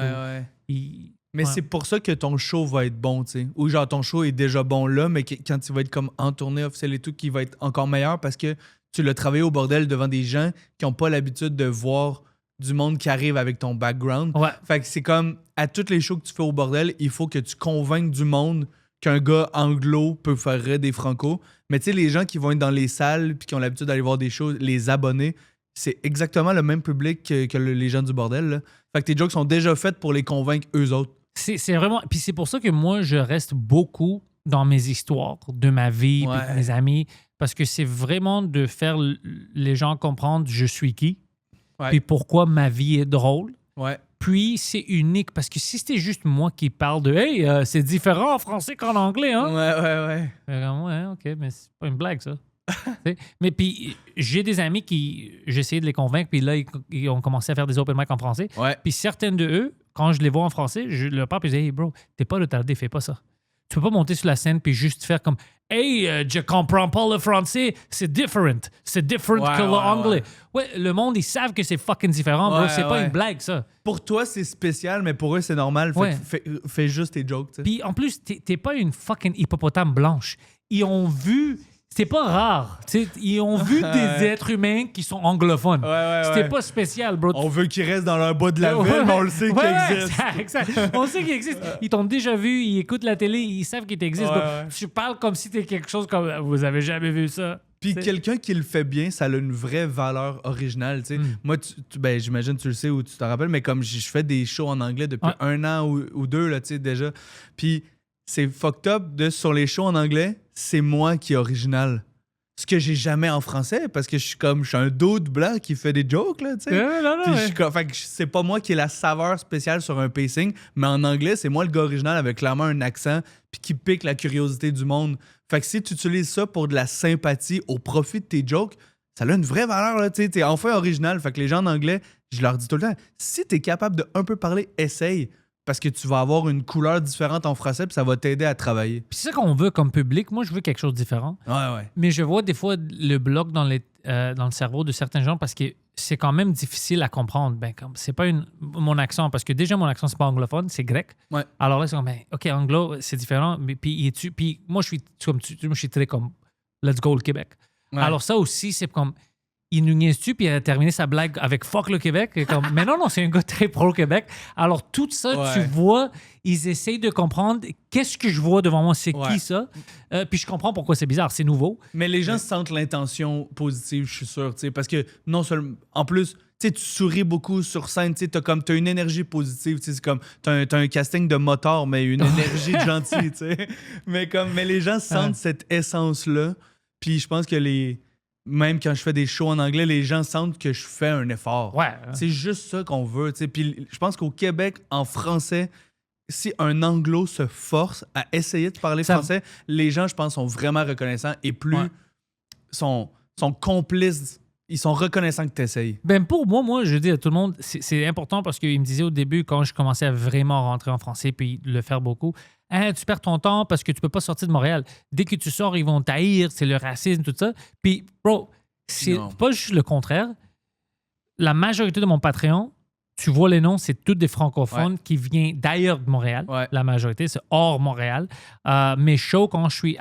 Mais c'est pour ça que ton show va être bon, tu sais. Ou genre ton show est déjà bon là, mais quand il va être comme en tournée officielle et tout, qui va être encore meilleur parce que tu l'as travaillé au bordel devant des gens qui n'ont pas l'habitude de voir du monde qui arrive avec ton background. Ouais. Fait que c'est comme, à toutes les shows que tu fais au bordel, il faut que tu convainques du monde qu'un gars anglo peut faire rire des franco. Mais tu sais, les gens qui vont être dans les salles puis qui ont l'habitude d'aller voir des shows, les abonnés, c'est exactement le même public que les gens du bordel, là. Fait que tes jokes sont déjà faites pour les convaincre eux autres. C'est vraiment... Puis c'est pour ça que moi, je reste beaucoup dans mes histoires de ma vie, puis de mes amis, parce que c'est vraiment de faire les gens comprendre je suis qui, puis pourquoi ma vie est drôle. Ouais. Puis c'est unique, parce que si c'était juste moi qui parle de « Hey, c'est différent en français qu'en anglais, hein? » Ouais, OK, mais c'est pas une blague, ça. Mais puis j'ai des amis qui j'essayais de les convaincre, puis là ils ont commencé à faire des open mic en français. Puis certains de eux, quand je les vois en français, je leur parle, puis je dis « Hey bro, t'es pas retardé, fais pas ça. Tu peux pas monter sur la scène puis juste faire comme Hey, je comprends pas le français, c'est different que l'anglais. Ouais, le monde, ils savent que c'est fucking différent, bro. C'est pas une blague, ça. Pour toi, c'est spécial, mais pour eux, c'est normal. Fais juste tes jokes, tu sais. Puis en plus, t'es pas une fucking hippopotame blanche. Ils ont vu... C'est pas rare. T'sais, ils ont vu des êtres humains qui sont anglophones. C'était pas spécial, bro. On veut qu'ils restent dans leur bas de la ville, mais on le sait qu'ils existent. Exact. On sait qu'ils existent. Ils t'ont déjà vu, ils écoutent la télé, ils savent qu'ils existent. Tu parles comme si t'es quelque chose comme « Vous avez jamais vu ça ». Puis quelqu'un qui le fait bien, ça a une vraie valeur originale. Moi, ben, j'imagine tu le sais ou tu t'en rappelles, mais comme je fais des shows en anglais depuis 1 an ou 2 là, déjà. Puis c'est fucked up sur les shows en anglais, c'est moi qui est original. Ce que j'ai jamais en français, parce que je suis un dude blanc qui fait des jokes, là, tu sais. Fait que c'est pas moi qui ai la saveur spéciale sur un pacing, mais en anglais, c'est moi le gars original avec clairement un accent puis qui pique la curiosité du monde. Fait que si tu utilises ça pour de la sympathie au profit de tes jokes, ça a une vraie valeur, là, tu sais. T'es enfin original. Fait que les gens en anglais, je leur dis tout le temps, si t'es capable de un peu parler, essaye. Parce que tu vas avoir une couleur différente en français, puis ça va t'aider à travailler. Puis c'est ça qu'on veut comme public. Moi, je veux quelque chose de différent. Ouais. Mais je vois des fois le bloc dans le cerveau de certains gens parce que c'est quand même difficile à comprendre. Ben, comme c'est pas mon accent, parce que déjà, mon accent, c'est pas anglophone, c'est grec. Ouais. Alors là, c'est comme, ben, OK, anglo, c'est différent. Mais puis moi, je suis très comme, let's go le Québec. Ouais. Alors ça aussi, c'est comme... Il nous niaise-tu, puis il a terminé sa blague avec fuck le Québec. Mais non, c'est un gars très pro-Québec. Alors, tout ça, tu vois, ils essayent de comprendre qu'est-ce que je vois devant moi, c'est qui ça. Puis je comprends pourquoi c'est bizarre, c'est nouveau. Mais les gens sentent l'intention positive, je suis sûr, parce que non seulement. En plus, tu souris beaucoup sur scène, t'as une énergie positive, c'est comme t'as un casting de moteur, mais une énergie de gentil, tu sais. Mais les gens sentent cette essence-là. Puis je pense que même quand je fais des shows en anglais, les gens sentent que je fais un effort. Ouais. C'est juste ça qu'on veut. T'sais. Puis je pense qu'au Québec, en français, si un anglo se force à essayer de parler français, les gens, je pense, sont vraiment reconnaissants et plus sont complices. Ils sont reconnaissants que tu essayes. Ben pour moi, je dis à tout le monde, c'est important parce qu'il me disait au début, quand je commençais à vraiment rentrer en français puis le faire beaucoup, tu perds ton temps parce que tu peux pas sortir de Montréal. Dès que tu sors, ils vont t'haïr, c'est le racisme, tout ça. Puis, bro, c'est pas juste le contraire. La majorité de mon Patreon, tu vois les noms, c'est tous des francophones qui viennent d'ailleurs de Montréal. La majorité, c'est hors Montréal. Mes shows, quand je suis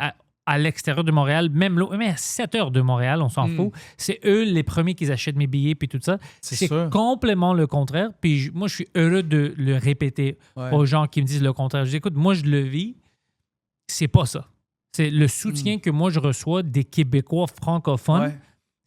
à l'extérieur de Montréal, même à 7 heures de Montréal, on s'en fout. C'est eux les premiers qui achètent mes billets puis tout ça. C'est complètement le contraire. Puis moi, je suis heureux de le répéter aux gens qui me disent le contraire. Je dis, écoute, moi, je le vis. C'est pas ça. C'est le soutien que moi, je reçois des Québécois francophones.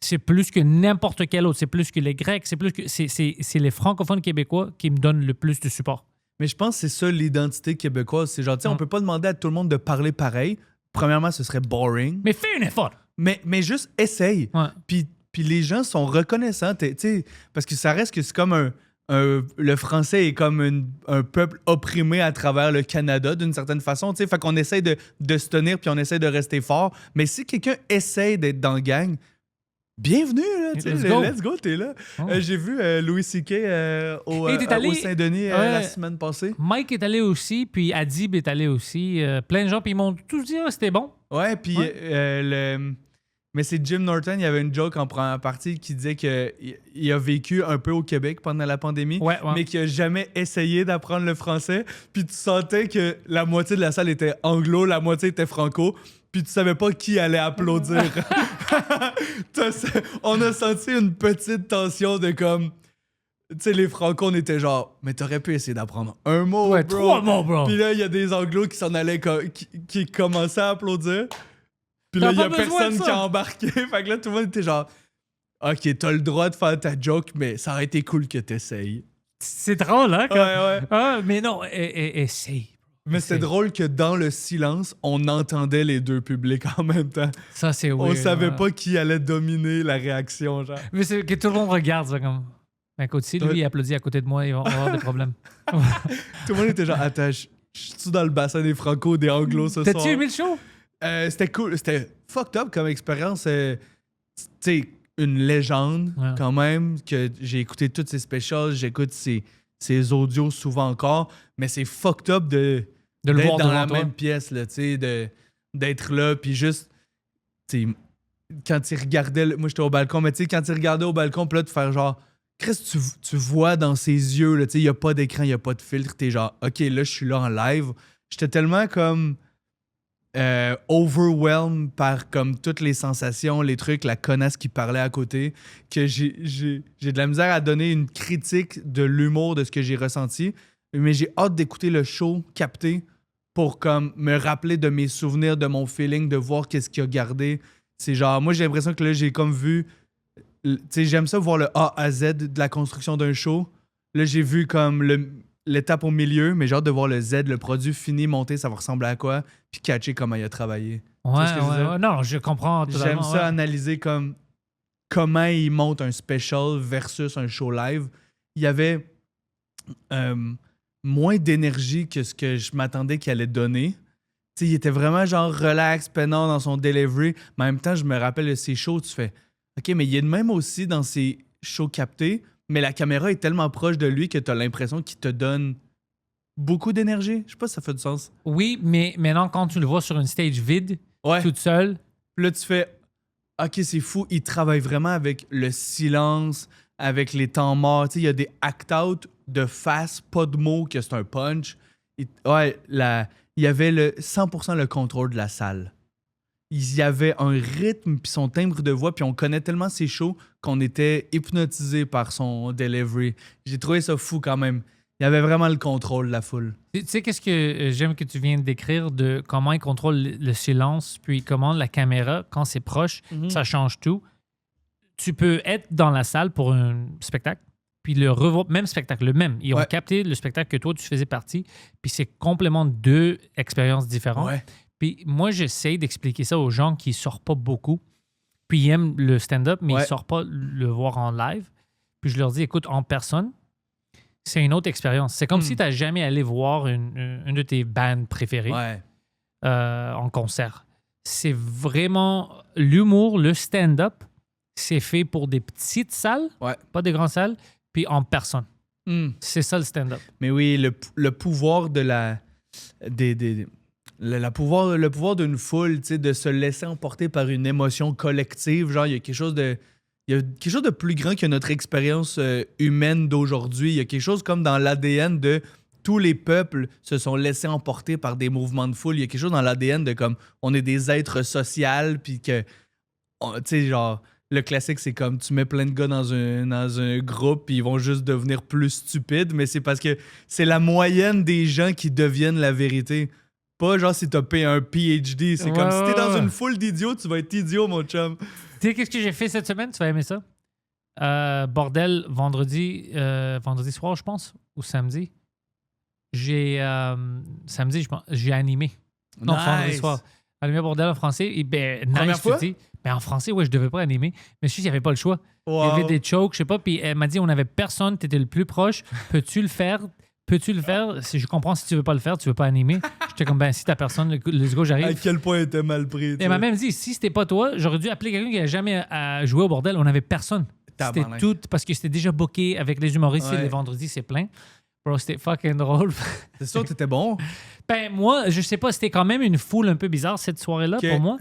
C'est plus que n'importe quel autre. C'est plus que les Grecs. C'est les francophones québécois qui me donnent le plus de support. Mais je pense que c'est ça l'identité québécoise. C'est genre, tu sais, on peut pas demander à tout le monde de parler pareil. Premièrement, ce serait boring. Mais fais un effort. Mais juste essaye. Puis les gens sont reconnaissants. Parce que ça reste que c'est comme le français est comme un peuple opprimé à travers le Canada d'une certaine façon. Fait qu'on essaye de se tenir puis on essaye de rester fort. Mais si quelqu'un essaye d'être dans le gang, bienvenue, là. Let's go, t'es là. J'ai vu Louis C.K. au Saint-Denis la semaine passée. Mike est allé aussi, puis Adib est allé aussi. Plein de gens, puis ils m'ont tous dit c'était bon. Ouais, puis Mais c'est Jim Norton, il y avait une joke en première partie qui disait qu'il a vécu un peu au Québec pendant la pandémie, mais qu'il n'a jamais essayé d'apprendre le français. Puis tu sentais que la moitié de la salle était anglo, la moitié était franco. Puis tu savais pas qui allait applaudir. On a senti une petite tension de comme... Tu sais, les Franco, on était genre, mais t'aurais pu essayer d'apprendre un mot, ouais, bro. 3 mots, bro. Puis là, il y a des Anglos qui s'en allaient, qui commençaient à applaudir. Puis là, il y a personne qui a embarqué. Fait que là, tout le monde était genre, OK, t'as le droit de faire ta joke, mais ça aurait été cool que t'essayes. C'est drôle, hein? Ouais. Ah, mais non, essaye. Mais c'était drôle que dans le silence, on entendait les deux publics en même temps. Ça, c'est weird. On savait pas qui allait dominer la réaction, genre. Mais c'est que tout le monde regarde ça comme... Ben, écoute, si lui il applaudit à côté de moi, il va avoir des problèmes. Tout le monde était genre, attends, je suis dans le bassin des Franco, des Anglos ce soir. T'as-tu aimé le show? C'était cool. C'était fucked up comme expérience. Tu sais, une légende quand même, que j'ai écouté toutes ses specials, j'écoute ses audios souvent encore, mais c'est fucked up de le voir dans la même pièce, là, tu sais, d'être là, puis juste, tu sais, quand il regardait, moi j'étais au balcon, mais tu sais, quand il regardait au balcon, puis là, de faire genre, Chris, tu vois dans ses yeux, là, tu sais, il n'y a pas d'écran, il n'y a pas de filtre, t'es genre, OK, là, je suis là en live. J'étais tellement comme overwhelmed par comme toutes les sensations, les trucs, la connasse qui parlait à côté, que j'ai de la misère à donner une critique de l'humour de ce que j'ai ressenti, mais j'ai hâte d'écouter le show capté pour comme me rappeler de mes souvenirs, de mon feeling, de voir qu'est-ce qu'il a gardé. C'est genre, moi j'ai l'impression que là, j'ai comme vu... Tu sais, j'aime ça voir le A à Z de la construction d'un show. Là, j'ai vu comme l'étape au milieu, mais j'ai hâte de voir le Z, le produit fini, monter, ça va ressembler à quoi, puis catcher comment il a travaillé. Ouais. Non, je comprends totalement. J'aime ça analyser comme comment il monte un special versus un show live. Il y avait moins d'énergie que ce que je m'attendais qu'il allait donner. Tu sais, il était vraiment genre relax, peinard dans son delivery, mais en même temps, je me rappelle de ses shows, tu fais... OK, mais il est de même aussi dans ses shows captés, mais la caméra est tellement proche de lui que tu as l'impression qu'il te donne beaucoup d'énergie. Je sais pas si ça fait du sens. Oui, mais maintenant, quand tu le vois sur une stage vide, toute seule... Là, tu fais OK, c'est fou. Il travaille vraiment avec le silence, avec les temps morts. Tu sais, il y a des act-out de face, pas de mots, que c'est un punch. Il y avait 100% le contrôle de la salle. Il y avait un rythme puis son timbre de voix, puis on connaît tellement ses shows qu'on était hypnotisé par son delivery. J'ai trouvé ça fou quand même. Il y avait vraiment le contrôle de la foule. Tu sais qu'est-ce que j'aime que tu viens de décrire de comment il contrôle le silence, puis comment la caméra, quand c'est proche, ça change tout. Tu peux être dans la salle pour un spectacle, puis le revoir, même spectacle, le même. Ils ont capté le spectacle que toi, tu faisais partie, puis c'est complètement deux expériences différentes. Ouais. Puis moi, j'essaie d'expliquer ça aux gens qui ne sortent pas beaucoup, puis ils aiment le stand-up, mais ils ne sortent pas le voir en live. Puis je leur dis, écoute, en personne, c'est une autre expérience. C'est comme si tu n'as jamais allé voir une de tes bands préférées en concert. C'est vraiment l'humour, le stand-up, c'est fait pour des petites salles, pas des grandes salles, puis en personne. C'est ça le stand-up. Mais oui, le pouvoir de le pouvoir d'une foule, tu sais, de se laisser emporter par une émotion collective. Genre, il y a quelque chose de plus grand que notre expérience humaine d'aujourd'hui. Il y a quelque chose comme dans l'ADN de tous les peuples se sont laissés emporter par des mouvements de foule. Il y a quelque chose dans l'ADN de comme on est des êtres sociaux, puis que, tu sais, genre, le classique, c'est comme tu mets plein de gars dans un groupe, puis ils vont juste devenir plus stupides, mais c'est parce que c'est la moyenne des gens qui deviennent la vérité. Pas genre si t'as payé un PhD. C'est comme si t'es dans une foule d'idiots, tu vas être idiot, mon chum. Tu sais, qu'est-ce que j'ai fait cette semaine? Tu vas aimer ça? Bordel, vendredi soir, je pense, ou samedi. Samedi, je pense, j'ai animé. Non, vendredi soir. Animé Bordel en français. Et Première fois? Ben, en français, je devais pas animer. Mais je sais qu'il n'y avait pas le choix. Wow. Il y avait des chokes, je sais pas. Puis elle m'a dit, on n'avait personne, t'étais le plus proche. Peux-tu le faire? Si je comprends, si tu veux pas le faire, tu veux pas animer. J'étais comme, ben, si t'as personne, let's go, j'arrive. À quel point il était mal pris. Elle m'a même dit, si c'était pas toi, j'aurais dû appeler quelqu'un qui n'a jamais joué au bordel. On n'avait personne. C'était tout parce que c'était déjà booké avec les humoristes. Les vendredis, c'est plein. Bro, c'était fucking drôle. C'est sûr, t'étais bon. Ben, moi, je sais pas, c'était quand même une foule un peu bizarre cette soirée-là pour moi.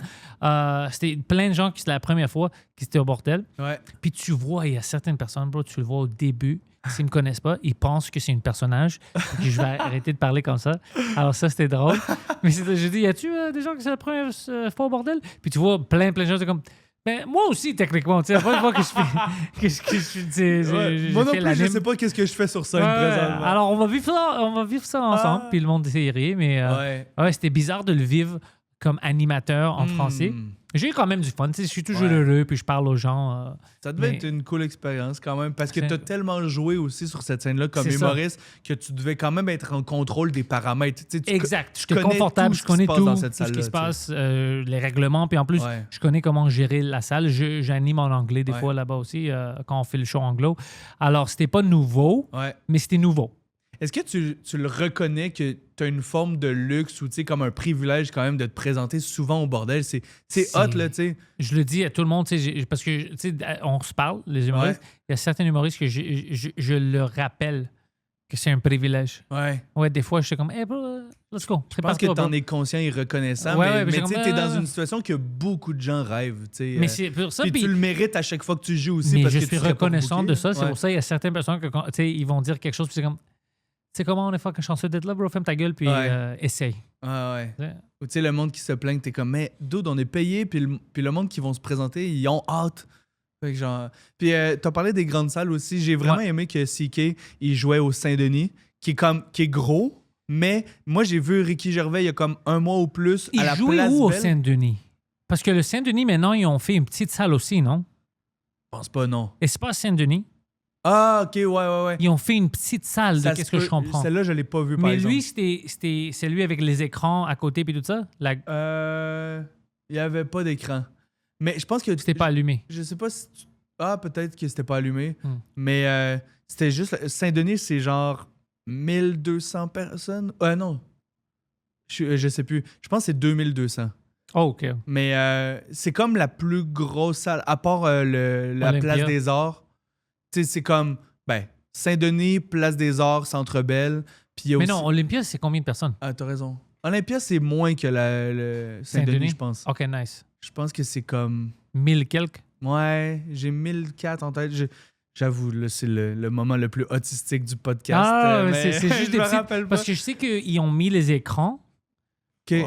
C'était plein de gens qui, c'était la première fois, qui étaient au bordel. Ouais. Puis tu vois, il y a certaines personnes, bro, tu le vois au début, s'ils me connaissent pas, ils pensent que c'est un personnage. Puis je vais arrêter de parler comme ça. Alors ça, c'était drôle. Mais je dis, y a-tu des gens qui c'est la première fois au bordel? Puis tu vois plein de gens, c'est comme... Ben, moi aussi, techniquement, tu sais, la première fois que je fais... Moi non plus, je sais pas qu'est-ce que je fais sur scène présentement. Alors, on va vivre ça ensemble, puis le monde essaie de rire, mais c'était bizarre de le vivre comme animateur en français. J'ai eu quand même du fun, tu sais, je suis toujours heureux, puis je parle aux gens. Ça devait être une cool expérience quand même, parce que tu as tellement joué aussi sur cette scène-là comme humoriste que tu devais quand même être en contrôle des paramètres. Exact, j'étais confortable, je connais tout ce qui se passe, les règlements, puis en plus, je connais comment gérer la salle. J'anime en anglais des fois là-bas aussi, quand on fait le show anglo. Alors, c'était pas nouveau, mais c'était nouveau. Est-ce que tu le reconnais que tu as une forme de luxe ou comme un privilège quand même de te présenter souvent au bordel? C'est hot, là, tu sais. Je le dis à tout le monde, parce que, tu sais, on se parle, les humoristes. Il y a certains humoristes que je leur rappelle que c'est un privilège. Ouais, des fois, je suis comme, hey, bro, let's go. Je pense que tu en es conscient et reconnaissant, mais tu es dans une situation que beaucoup de gens rêvent. Mais c'est pour ça. Puis tu le mérites à chaque fois que tu joues aussi. Mais parce je que suis reconnaissant de ça. C'est pour ça qu'il y a certaines personnes que, tu sais, ils vont dire quelque chose, puis c'est comme, c'est comment on est fucking chanceux d'être là, bro? Ferme ta gueule, puis essaye. Ou tu sais, le monde qui se plaint, t'es comme, mais dude, on est payé, puis le monde qui vont se présenter, ils ont hâte. Fait que genre... Puis t'as parlé des grandes salles aussi. J'ai vraiment aimé que CK, il jouait au Saint-Denis, qui est gros, mais moi, j'ai vu Ricky Gervais il y a comme un mois ou plus à la Place Belle. Il joue où au Saint-Denis? Parce que le Saint-Denis, maintenant, ils ont fait une petite salle aussi, non? Je pense pas, non. Et c'est pas Saint-Denis? Ah, OK, ouais. Ils ont fait une petite salle, de qu'est-ce que je comprends. Celle-là, je l'ai pas vue, par exemple. Mais lui, c'est lui avec les écrans à côté puis tout ça? Il y avait pas d'écran. Mais je pense que... C'était pas allumé. Je sais pas si... peut-être que c'était pas allumé. Mais c'était juste... Saint-Denis, c'est genre 1200 personnes. Non. Je sais plus. Je pense que c'est 2200. Oh, OK. Mais c'est comme la plus grosse salle, à part la Place des Arts. Tu sais, c'est comme, Saint-Denis, Place des Arts, Centre Bell. Mais non, Olympia, c'est combien de personnes? Ah, t'as raison. Olympia, c'est moins que le Saint-Denis, je pense. OK, nice. Je pense que c'est comme... 1000 quelques? Ouais, j'ai 1004 en tête. J'avoue, là, c'est le moment le plus autistique du podcast. Mais c'est juste des petits... Parce que je sais qu'ils ont mis les écrans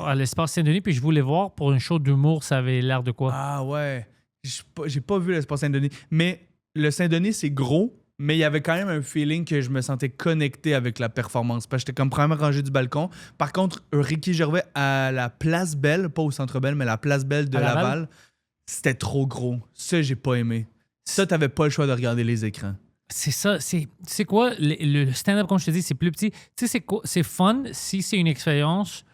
à l'espace Saint-Denis, puis je voulais voir pour une show d'humour, ça avait l'air de quoi? Ah ouais. J'ai pas vu l'espace Saint-Denis. Mais le Saint-Denis, c'est gros, mais il y avait quand même un feeling que je me sentais connecté avec la performance. Parce que j'étais comme première rangée du balcon. Par contre, Ricky Gervais à la Place Belle, pas au Centre Bell, mais la Place Belle de Laval, c'était trop gros. Ça, j'ai pas aimé. Ça, t'avais pas le choix de regarder les écrans. C'est ça. C'est quoi? Le stand-up, comme je te dis, c'est plus petit. Tu sais, c'est fun si c'est une expérience...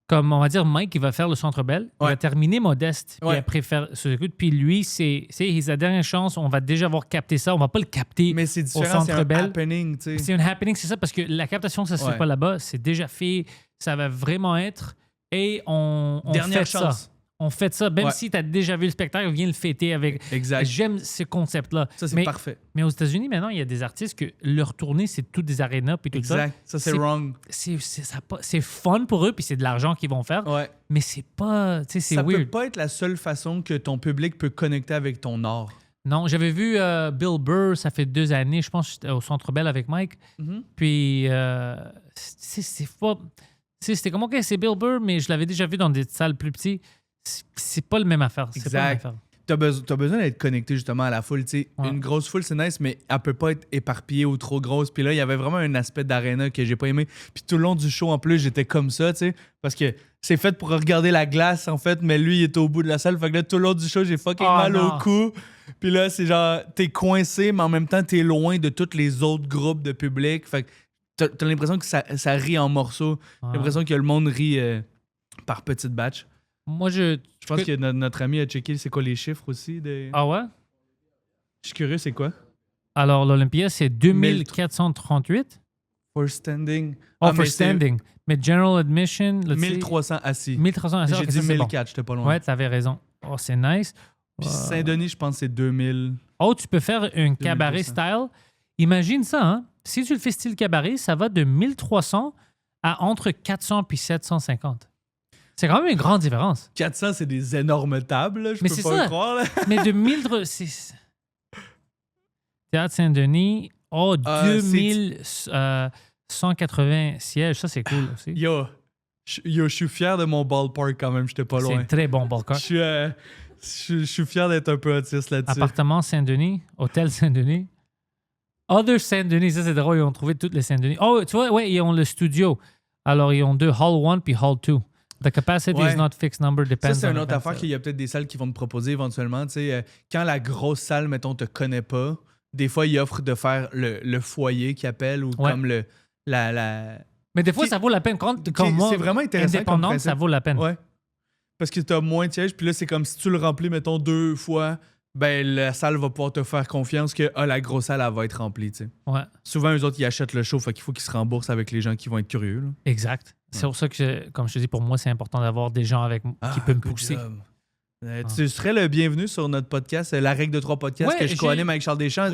Comme on va dire, Mike, il va faire le Centre Bell, il va terminer modeste, puis après faire ce écoute. Puis lui, c'est sa dernière chance, on va déjà avoir capté ça, on va pas le capter mais c'est différent, au Centre Bell. C'est un happening, tu sais. C'est un happening, c'est ça, parce que la captation, ça se fait pas là-bas, c'est déjà fait, ça va vraiment être, et on dernière fait chance. Ça. On fait ça, même si tu as déjà vu le spectacle, viens le fêter avec. Exact. J'aime ce concept-là. Ça, c'est parfait. Mais aux États-Unis, maintenant, il y a des artistes que leur tournée, c'est toutes des arénas puis tout ça. Exact. Ça, c'est wrong. C'est fun pour eux, puis c'est de l'argent qu'ils vont faire. Ouais. Mais c'est pas. Tu sais, c'est weird. Ça peut pas être la seule façon que ton public peut connecter avec ton art. Non, j'avais vu Bill Burr, ça fait 2 années, je pense, au Centre Bell avec Mike. Puis, c'est pas. C'était comme, OK, c'est Bill Burr, mais je l'avais déjà vu dans des salles plus petites. C'est pas le même affaire. Exact. T'as besoin d'être connecté justement à la foule. Une grosse foule, c'est nice, mais elle peut pas être éparpillée ou trop grosse. Puis là, il y avait vraiment un aspect d'aréna que j'ai pas aimé. Puis tout le long du show, en plus, j'étais comme ça, tu sais, parce que c'est fait pour regarder la glace, en fait, mais lui, il était au bout de la salle. Fait que là, tout le long du show, j'ai fucking mal au cou. Puis là, c'est genre, t'es coincé, mais en même temps, t'es loin de tous les autres groupes de public. Fait que t'as l'impression que ça rit en morceaux. T'as l'impression que le monde rit par petites batches. Moi, je pense que notre ami a checké c'est quoi les chiffres aussi. Ah ouais? Je suis curieux, c'est quoi? Alors, l'Olympia, c'est 2438. For standing. For standing. Mais general admission... 1300 assis. 1300 assis. J'ai dit 1004, j'étais pas loin. Ouais, t'avais raison. Oh, c'est nice. Puis Saint-Denis, je pense que c'est 2000. Oh, tu peux faire un cabaret style. Imagine ça, hein? Si tu le fais style cabaret, ça va de 1300 à entre 400 puis 750. C'est quand même une grande différence. 400, c'est des énormes tables, là, je Mais peux c'est pas ça. le croire. Là. Mais de 1000... Théâtre Saint-Denis, 2180 sièges. Ça, c'est cool aussi. Yo, je suis fier de mon ballpark quand même, j'étais pas C'est loin. un très bon ballpark. Je suis fier d'être un peu autiste là-dessus. Appartement Saint-Denis, Hôtel Saint-Denis. Other Saint-Denis, ça c'est drôle, ils ont trouvé toutes les Saint-Denis. Oh, tu vois, ouais, ils ont le studio. Alors, ils ont 2, Hall 1 puis Hall 2. The capacity is not fixed number, depends ça, c'est une on autre affaire qu'il y a peut-être des salles qui vont te proposer éventuellement. Tu sais, quand la grosse salle, mettons, te connaît pas, des fois, ils offrent de faire le foyer qu'ils appellent ou comme la... Mais des fois, ça vaut la peine. Quand moi, c'est vraiment intéressant indépendant, comme ça vaut la peine. Ouais. Parce que tu as moins de sièges, puis là, c'est comme si tu le remplis, mettons, 2 fois, ben la salle va pouvoir te faire confiance que la grosse salle, elle va être remplie, tu sais. Ouais. Souvent, eux autres, ils achètent le show, fait qu'il faut qu'ils se remboursent avec les gens qui vont être curieux. Là. Exact. C'est pour ça que, comme je te dis, pour moi, c'est important d'avoir des gens avec qui peuvent me pousser. Tu serais le bienvenu sur notre podcast, La Règle de 3 podcasts, que je co-anime avec Charles Deschamps.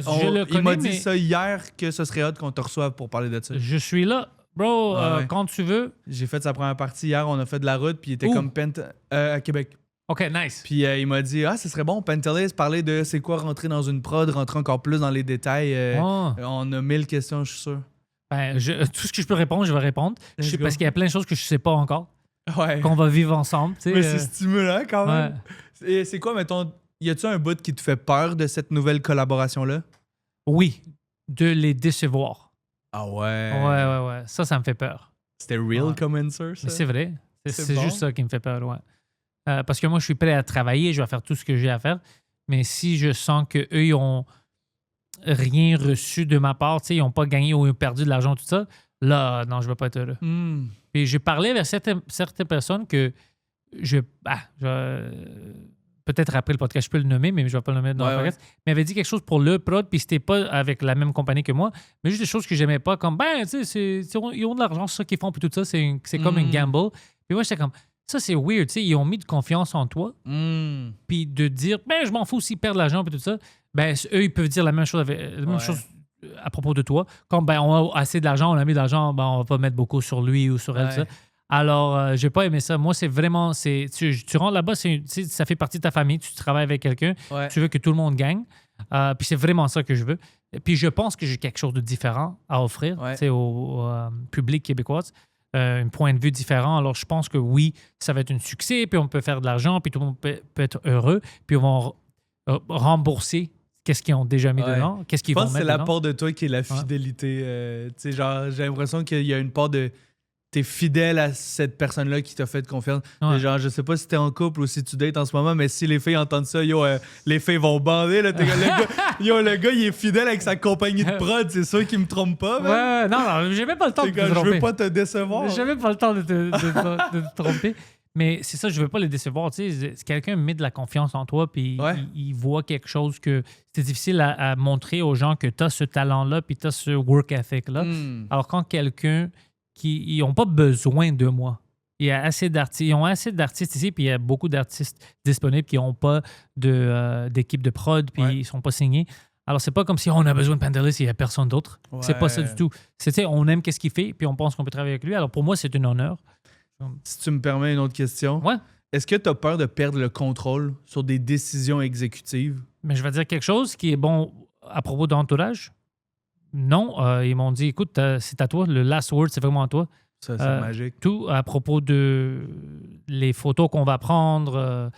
Il m'a dit ça hier que ce serait hot qu'on te reçoive pour parler de ça. Je suis là. Bro, quand tu veux. J'ai fait sa première partie hier, on a fait de la route, puis il était comme à Québec. OK, nice. Puis il m'a dit, ce serait bon, Pentelis, parler de c'est quoi rentrer dans une prod, rentrer encore plus dans les détails. On a 1000 questions, je suis sûr. Ben, tout ce que je peux répondre, je vais répondre. Parce qu'il y a plein de choses que je sais pas encore. Ouais. Qu'on va vivre ensemble. Mais c'est stimulant quand même. Ouais. Et c'est quoi, mettons, y a-tu un bout qui te fait peur de cette nouvelle collaboration-là? Oui, de les décevoir. Ah ouais? Ouais. Ça me fait peur. C'était real comme answer, ça? Mais c'est vrai. C'est bon? juste ça qui me fait peur, ouais. Parce que moi, je suis prêt à travailler, je vais faire tout ce que j'ai à faire. Mais si je sens qu'eux, ils ont rien reçu de ma part, ils n'ont pas gagné ou perdu de l'argent, tout ça, là, non, je ne vais pas être heureux. Puis j'ai parlé avec certaines personnes que peut-être après le podcast, je peux le nommer, mais je ne vais pas le nommer dans le podcast, mais avait dit quelque chose pour le prod, puis c'était pas avec la même compagnie que moi, mais juste des choses que j'aimais pas, comme, tu sais, ils ont de l'argent, c'est ça qu'ils font, puis tout ça, c'est comme une gamble. Puis moi, j'étais comme, ça, c'est weird, tu sais, ils ont mis de confiance en toi, puis de dire, je m'en fous s'ils perdent de l'argent, puis tout ça, eux, ils peuvent dire la même chose à propos de toi. Comme, on a assez de l'argent, on a mis de l'argent, on va pas mettre beaucoup sur lui ou sur elle, tout ça. Alors, j'ai pas aimé ça. Moi, c'est vraiment, tu rentres là-bas, ça fait partie de ta famille, tu travailles avec quelqu'un, tu veux que tout le monde gagne, puis c'est vraiment ça que je veux. Puis je pense que j'ai quelque chose de différent à offrir au public québécois. Un point de vue différent. Alors, je pense que oui, ça va être un succès, puis on peut faire de l'argent, puis tout le monde peut être heureux, puis on va rembourser qu'est-ce qu'ils ont déjà mis dedans, qu'est-ce qu'ils vont mettre dedans. Je pense que c'est la part de toi qui est la fidélité. Tu sais, genre, j'ai l'impression qu'il y a une part de... T'es fidèle à cette personne-là qui t'a fait confiance. Genre, je sais pas si t'es en couple ou si tu dates en ce moment, mais si les filles entendent ça, les filles vont bander. Là, le gars, il est fidèle avec sa compagnie de prod, c'est sûr qu'il me trompe pas. Man. Non, j'ai même pas le temps de te tromper. Je veux pas te décevoir. J'ai même pas le temps de te tromper. Mais c'est ça, je veux pas les décevoir. Tu sais, si quelqu'un met de la confiance en toi, puis il voit quelque chose que c'est difficile à montrer aux gens que tu as ce talent-là, puis tu as ce work ethic-là. Alors, quand quelqu'un ils n'ont pas besoin de moi. Ils ont assez d'artistes ici, puis il y a beaucoup d'artistes disponibles qui n'ont pas d'équipe de prod, puis ils ne sont pas signés. Alors, c'est pas comme si on a besoin de Pentelis et il n'y a personne d'autre. C'est pas ça du tout. On aime qu'est-ce qu'il fait, puis on pense qu'on peut travailler avec lui. Alors, pour moi, c'est un honneur. Si tu me permets une autre question. Ouais. Est-ce que tu as peur de perdre le contrôle sur des décisions exécutives? Mais je vais dire quelque chose qui est bon à propos d'entourage. Non, ils m'ont dit, écoute, c'est à toi, le last word, c'est vraiment à toi. Ça, c'est magique. Tout à propos de les photos qu'on va prendre,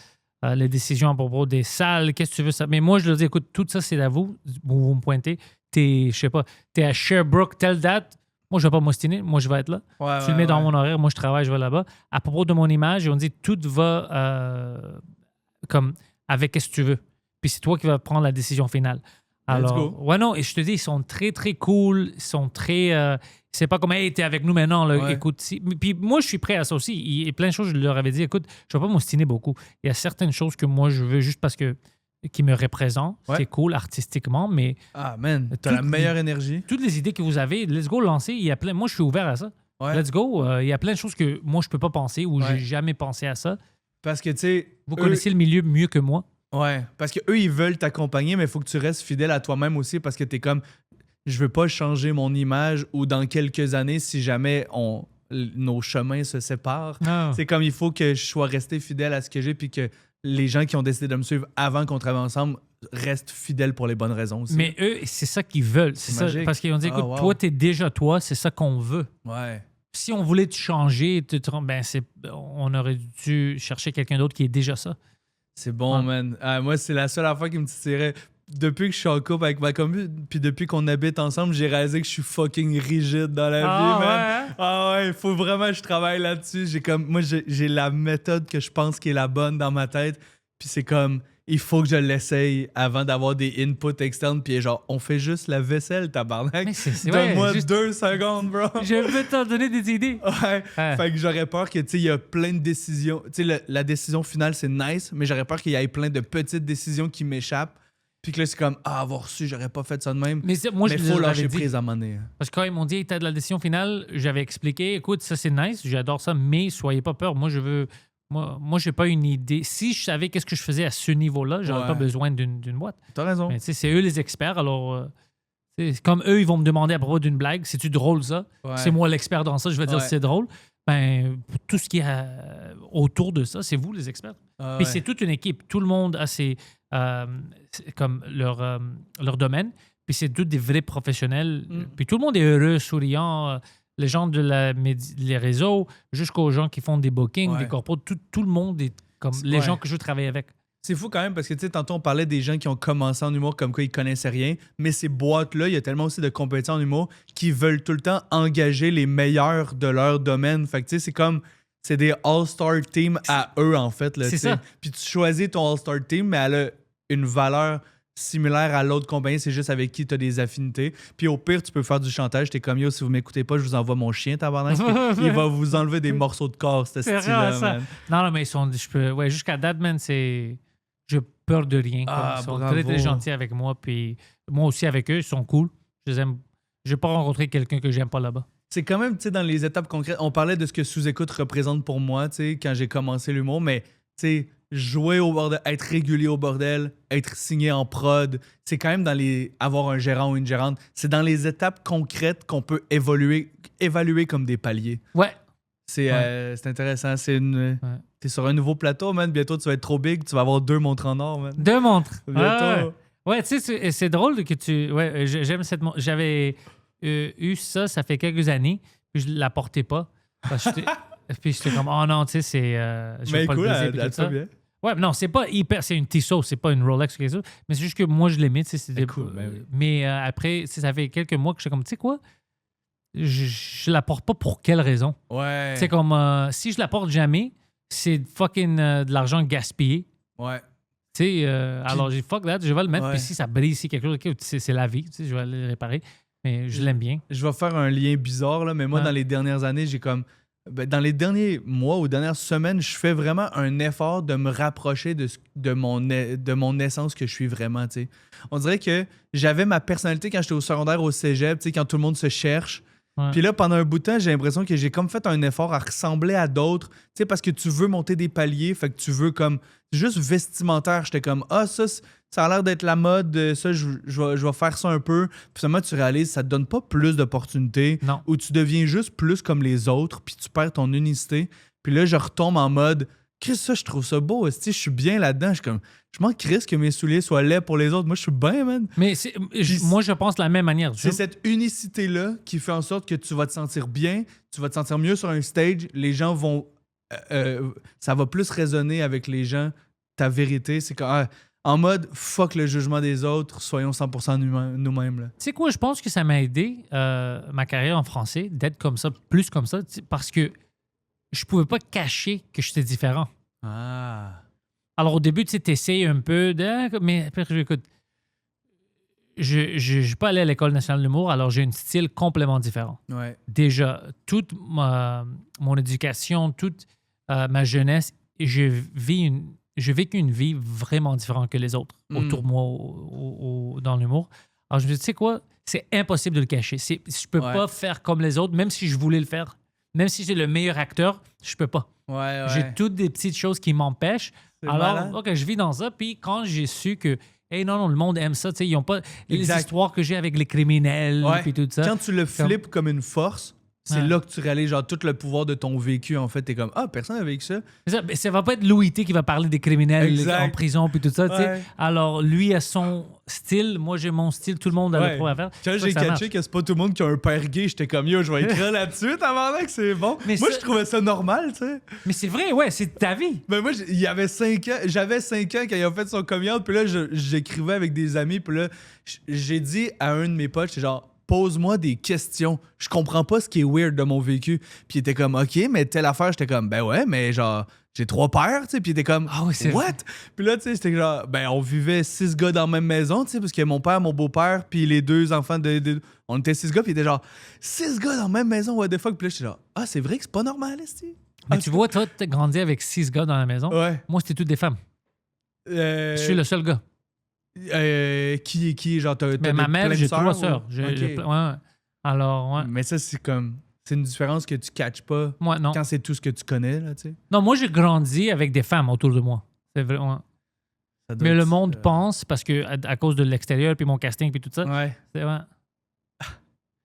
les décisions à propos des salles, qu'est-ce que tu veux ça. Mais moi, je leur dis, écoute, tout ça, c'est à vous. Vous me pointez. Je sais pas, t'es à Sherbrooke, telle date. Moi, je vais pas m'ostiner. Moi, je vais être là. Tu le mets dans mon horaire. Moi, je travaille, je vais là-bas. À propos de mon image, ils ont dit, tout va comme avec ce que tu veux. Puis c'est toi qui vas prendre la décision finale. Alors, non, et je te dis, ils sont très, très cool. Ils sont très... c'est pas comme, hey, t'es avec nous maintenant, là, écoute. Puis moi, je suis prêt à ça aussi. Il y a plein de choses, je leur avais dit, écoute, je vais pas m'ostiner beaucoup. Il y a certaines choses que moi, je veux juste parce que qui me représentent. C'est cool artistiquement, mais... Ah, man, t'as la meilleure énergie. Toutes les idées que vous avez, let's go, lancer. Il y a plein... Moi, je suis ouvert à ça. Let's go. Il y a plein de choses que moi, je peux pas penser ou j'ai jamais pensé à ça. Parce que, tu sais... Vous connaissez le milieu mieux que moi. Ouais, parce qu'eux, ils veulent t'accompagner, mais il faut que tu restes fidèle à toi-même aussi parce que t'es comme... je veux pas changer mon image ou dans quelques années, si jamais nos chemins se séparent, c'est comme il faut que je sois resté fidèle à ce que j'ai puis que les gens qui ont décidé de me suivre avant qu'on travaille ensemble restent fidèles pour les bonnes raisons aussi. Mais eux, c'est ça qu'ils veulent. C'est ça, magique. parce qu'ils ont dit, écoute, toi, t'es déjà toi, c'est ça qu'on veut. Ouais. Si on voulait te changer, on aurait dû chercher quelqu'un d'autre qui est déjà ça. C'est bon, man. Moi, c'est la seule affaire qui me titillerait. Depuis que je suis en couple avec ma copine, puis depuis qu'on habite ensemble, j'ai réalisé que je suis fucking rigide dans la vie, man. Ouais. Ah ouais, il faut vraiment que je travaille là-dessus. J'ai la méthode que je pense qui est la bonne dans ma tête, puis c'est comme, il faut que je l'essaye avant d'avoir des inputs externes, puis genre, on fait juste la vaisselle, tabarnak. Donne-moi 2 secondes, bro. Je veux t'en donner des idées. Ouais. Fait que j'aurais peur que, tu sais, il y a plein de décisions. Tu sais, la décision finale, c'est nice, mais j'aurais peur qu'il y ait plein de petites décisions qui m'échappent. Puis que là, c'est comme, avoir su, j'aurais pas fait ça de même. Mais moi, il faut lâcher prise à un moment donné. Parce que quand ils m'ont dit, hey, t'as de la décision finale, j'avais expliqué, écoute, ça c'est nice, j'adore ça, mais soyez pas peur. Moi, j'ai pas une idée. Si je savais qu'est-ce que je faisais à ce niveau-là, j'aurais pas besoin d'une boîte. T'as raison. Mais tu sais, c'est eux les experts, alors. Comme eux, ils vont me demander à propos d'une blague, c'est-tu drôle ça? Ouais. C'est moi l'expert dans ça, je vais dire si c'est drôle. Ben, tout ce qui est autour de ça, c'est vous les experts. Puis c'est toute une équipe. Tout le monde a comme leur domaine. Puis c'est tous des vrais professionnels. Puis tout le monde est heureux, souriant. Les gens les réseaux, jusqu'aux gens qui font des bookings, des corpos, tout le monde est comme les gens que je veux travailler avec. C'est fou quand même parce que, tu sais, tantôt on parlait des gens qui ont commencé en humour comme quoi ils connaissaient rien, mais ces boîtes-là, il y a tellement aussi de compétents en humour qui veulent tout le temps engager les meilleurs de leur domaine. Fait que, tu sais, c'est des all-star teams à eux, en fait. Là, c'est ça. Puis tu choisis ton all-star team, mais elle a une valeur similaire à l'autre compagnie, c'est juste avec qui tu as des affinités. Puis au pire, tu peux faire du chantage. T'es comme, yo, si vous m'écoutez pas, je vous envoie mon chien, tabarnak. Il va vous enlever des morceaux de corps, ce style-là, man. Non, mais jusqu'à date, man, j'ai peur de rien. Ils sont très, très gentils avec moi. Puis moi aussi avec eux, ils sont cool. Je les aime. Je n'ai pas rencontré quelqu'un que j'aime pas là-bas. C'est quand même, tu sais, dans les étapes concrètes, on parlait de ce que Sous-Écoute représente pour moi, tu sais, quand j'ai commencé l'humour, mais, tu sais, jouer au bordel, être régulier au bordel, être signé en prod, c'est quand même avoir un gérant ou une gérante, c'est dans les étapes concrètes qu'on peut évaluer comme des paliers. Ouais. C'est intéressant. T'es sur un nouveau plateau, man. Bientôt, tu vas être trop big. Tu vas avoir 2 montres en or, man. 2 montres. Bientôt. Ouais, tu sais, c'est drôle que tu... Ouais, j'aime cette montre. J'avais eu ça fait quelques années, puis je la portais pas. Puis j'étais comme, oh non, tu sais, c'est... je vais pas le briser, puis tout ça. Bien. Ouais, non, c'est pas hyper... C'est une Tissot, c'est pas une Rolex ou quelque chose. Mais c'est juste que moi, je l'aimais, tu sais. C'est cool, oui. Mais après, ça fait quelques mois que j'étais comme, tu sais quoi? Je la porte pas pour quelle raison? Ouais. C'est comme, si je la porte jamais, c'est fucking de l'argent gaspillé. Ouais. Tu sais, alors j'ai fuck that, je vais le mettre. Puis si ça brise, si quelque chose, c'est la vie, tu sais, je vais le réparer. Mais je l'aime bien. Je vais faire un lien bizarre, là, mais moi, dans les dernières années, dans les derniers mois ou dernières semaines, je fais vraiment un effort de me rapprocher de mon essence que je suis vraiment, tu sais. On dirait que j'avais ma personnalité quand j'étais au secondaire, au cégep, tu sais, quand tout le monde se cherche. Ouais. Puis là, pendant un bout de temps, j'ai l'impression que j'ai comme fait un effort à ressembler à d'autres, tu sais, parce que tu veux monter des paliers, fait que tu veux comme juste vestimentaire. J'étais comme, ça a l'air d'être la mode, ça, je vais faire ça un peu. Puis seulement, tu réalises, ça te donne pas plus d'opportunités. Non. Ou tu deviens juste plus comme les autres, puis tu perds ton unicité. Puis là, je retombe en mode, Chris, ça, je trouve ça beau. Je suis bien là-dedans. Je m'en crisse que mes souliers soient laids pour les autres. Moi, je suis bien, man. Mais moi, je pense de la même manière. C'est cette unicité-là qui fait en sorte que tu vas te sentir bien, tu vas te sentir mieux sur un stage. Les gens vont... ça va plus résonner avec les gens. Ta vérité, c'est que... en mode, fuck le jugement des autres, soyons 100% nous-mêmes. Tu sais quoi, je pense que ça m'a aidé, ma carrière en français, d'être comme ça, plus comme ça, parce que je pouvais pas cacher que j'étais différent. Ah. Alors, au début, tu sais, t'essayes un peu de... Mais après, écoute, je suis pas allé à l'École nationale de l'humour, alors j'ai un style complètement différent. Ouais. Déjà, toute mon éducation, toute ma jeunesse, j'ai vécu une vie vraiment différente que les autres autour de moi dans l'humour. Alors, je me dis, tu sais quoi? C'est impossible de le cacher. Je peux pas faire comme les autres, même si je voulais le faire. Même si j'ai le meilleur acteur, je peux pas. Ouais. J'ai toutes des petites choses qui m'empêchent. Alors, OK, je vis dans ça. Puis quand j'ai su que hey, non, le monde aime ça. Ils n'ont pas les Exact. histoires que j'ai avec les criminels et tout ça. Quand tu le flippes comme une force, c'est là que tu réalises genre tout le pouvoir de ton vécu. En fait, t'es comme personne n'a vécu ça. Ça va pas être Louis T qui va parler des criminels en prison puis tout ça. Ouais. Alors, lui a son style, moi j'ai mon style, tout le monde a le droit à faire. Quand j'ai catché que c'est pas tout le monde qui a un père gay, j'étais comme yo, je vais écrire là-dessus, que c'est bon. Mais moi, je trouvais ça normal, tu sais. Mais c'est vrai, ouais, c'est ta vie. Ben moi, il y avait 5 ans, j'avais 5 ans quand il a fait son coming out, puis là, j'écrivais avec des amis, puis là, j'ai dit à un de mes potes, j'étais genre, pose-moi des questions. Je comprends pas ce qui est weird de mon vécu. Puis il était comme, OK, mais telle affaire, j'étais comme, ben ouais, mais genre, j'ai 3 pères, tu sais. Puis il était comme, what? Puis là, tu sais, c'était genre, ben on vivait 6 gars dans la même maison, tu sais, parce que mon père, mon beau-père, puis les 2 enfants on était 6 gars, puis il était genre, 6 gars dans la même maison, what the fuck? Puis là, j'étais genre, c'est vrai que c'est pas normal, esti. Mais tu vois, toi, t'as grandi avec 6 gars dans la maison. Ouais. Moi, c'était toutes des femmes. Je suis le seul gars. Qui genre mais ma mère, j'ai 3 sœurs. Okay. Ouais. Alors, ouais. Mais ça, c'est une différence que tu catches pas quand c'est tout ce que tu connais, là, tu sais. Non, moi, j'ai grandi avec des femmes autour de moi. C'est vrai, ouais. Mais le monde pense, parce que à cause de l'extérieur, puis mon casting, puis tout ça,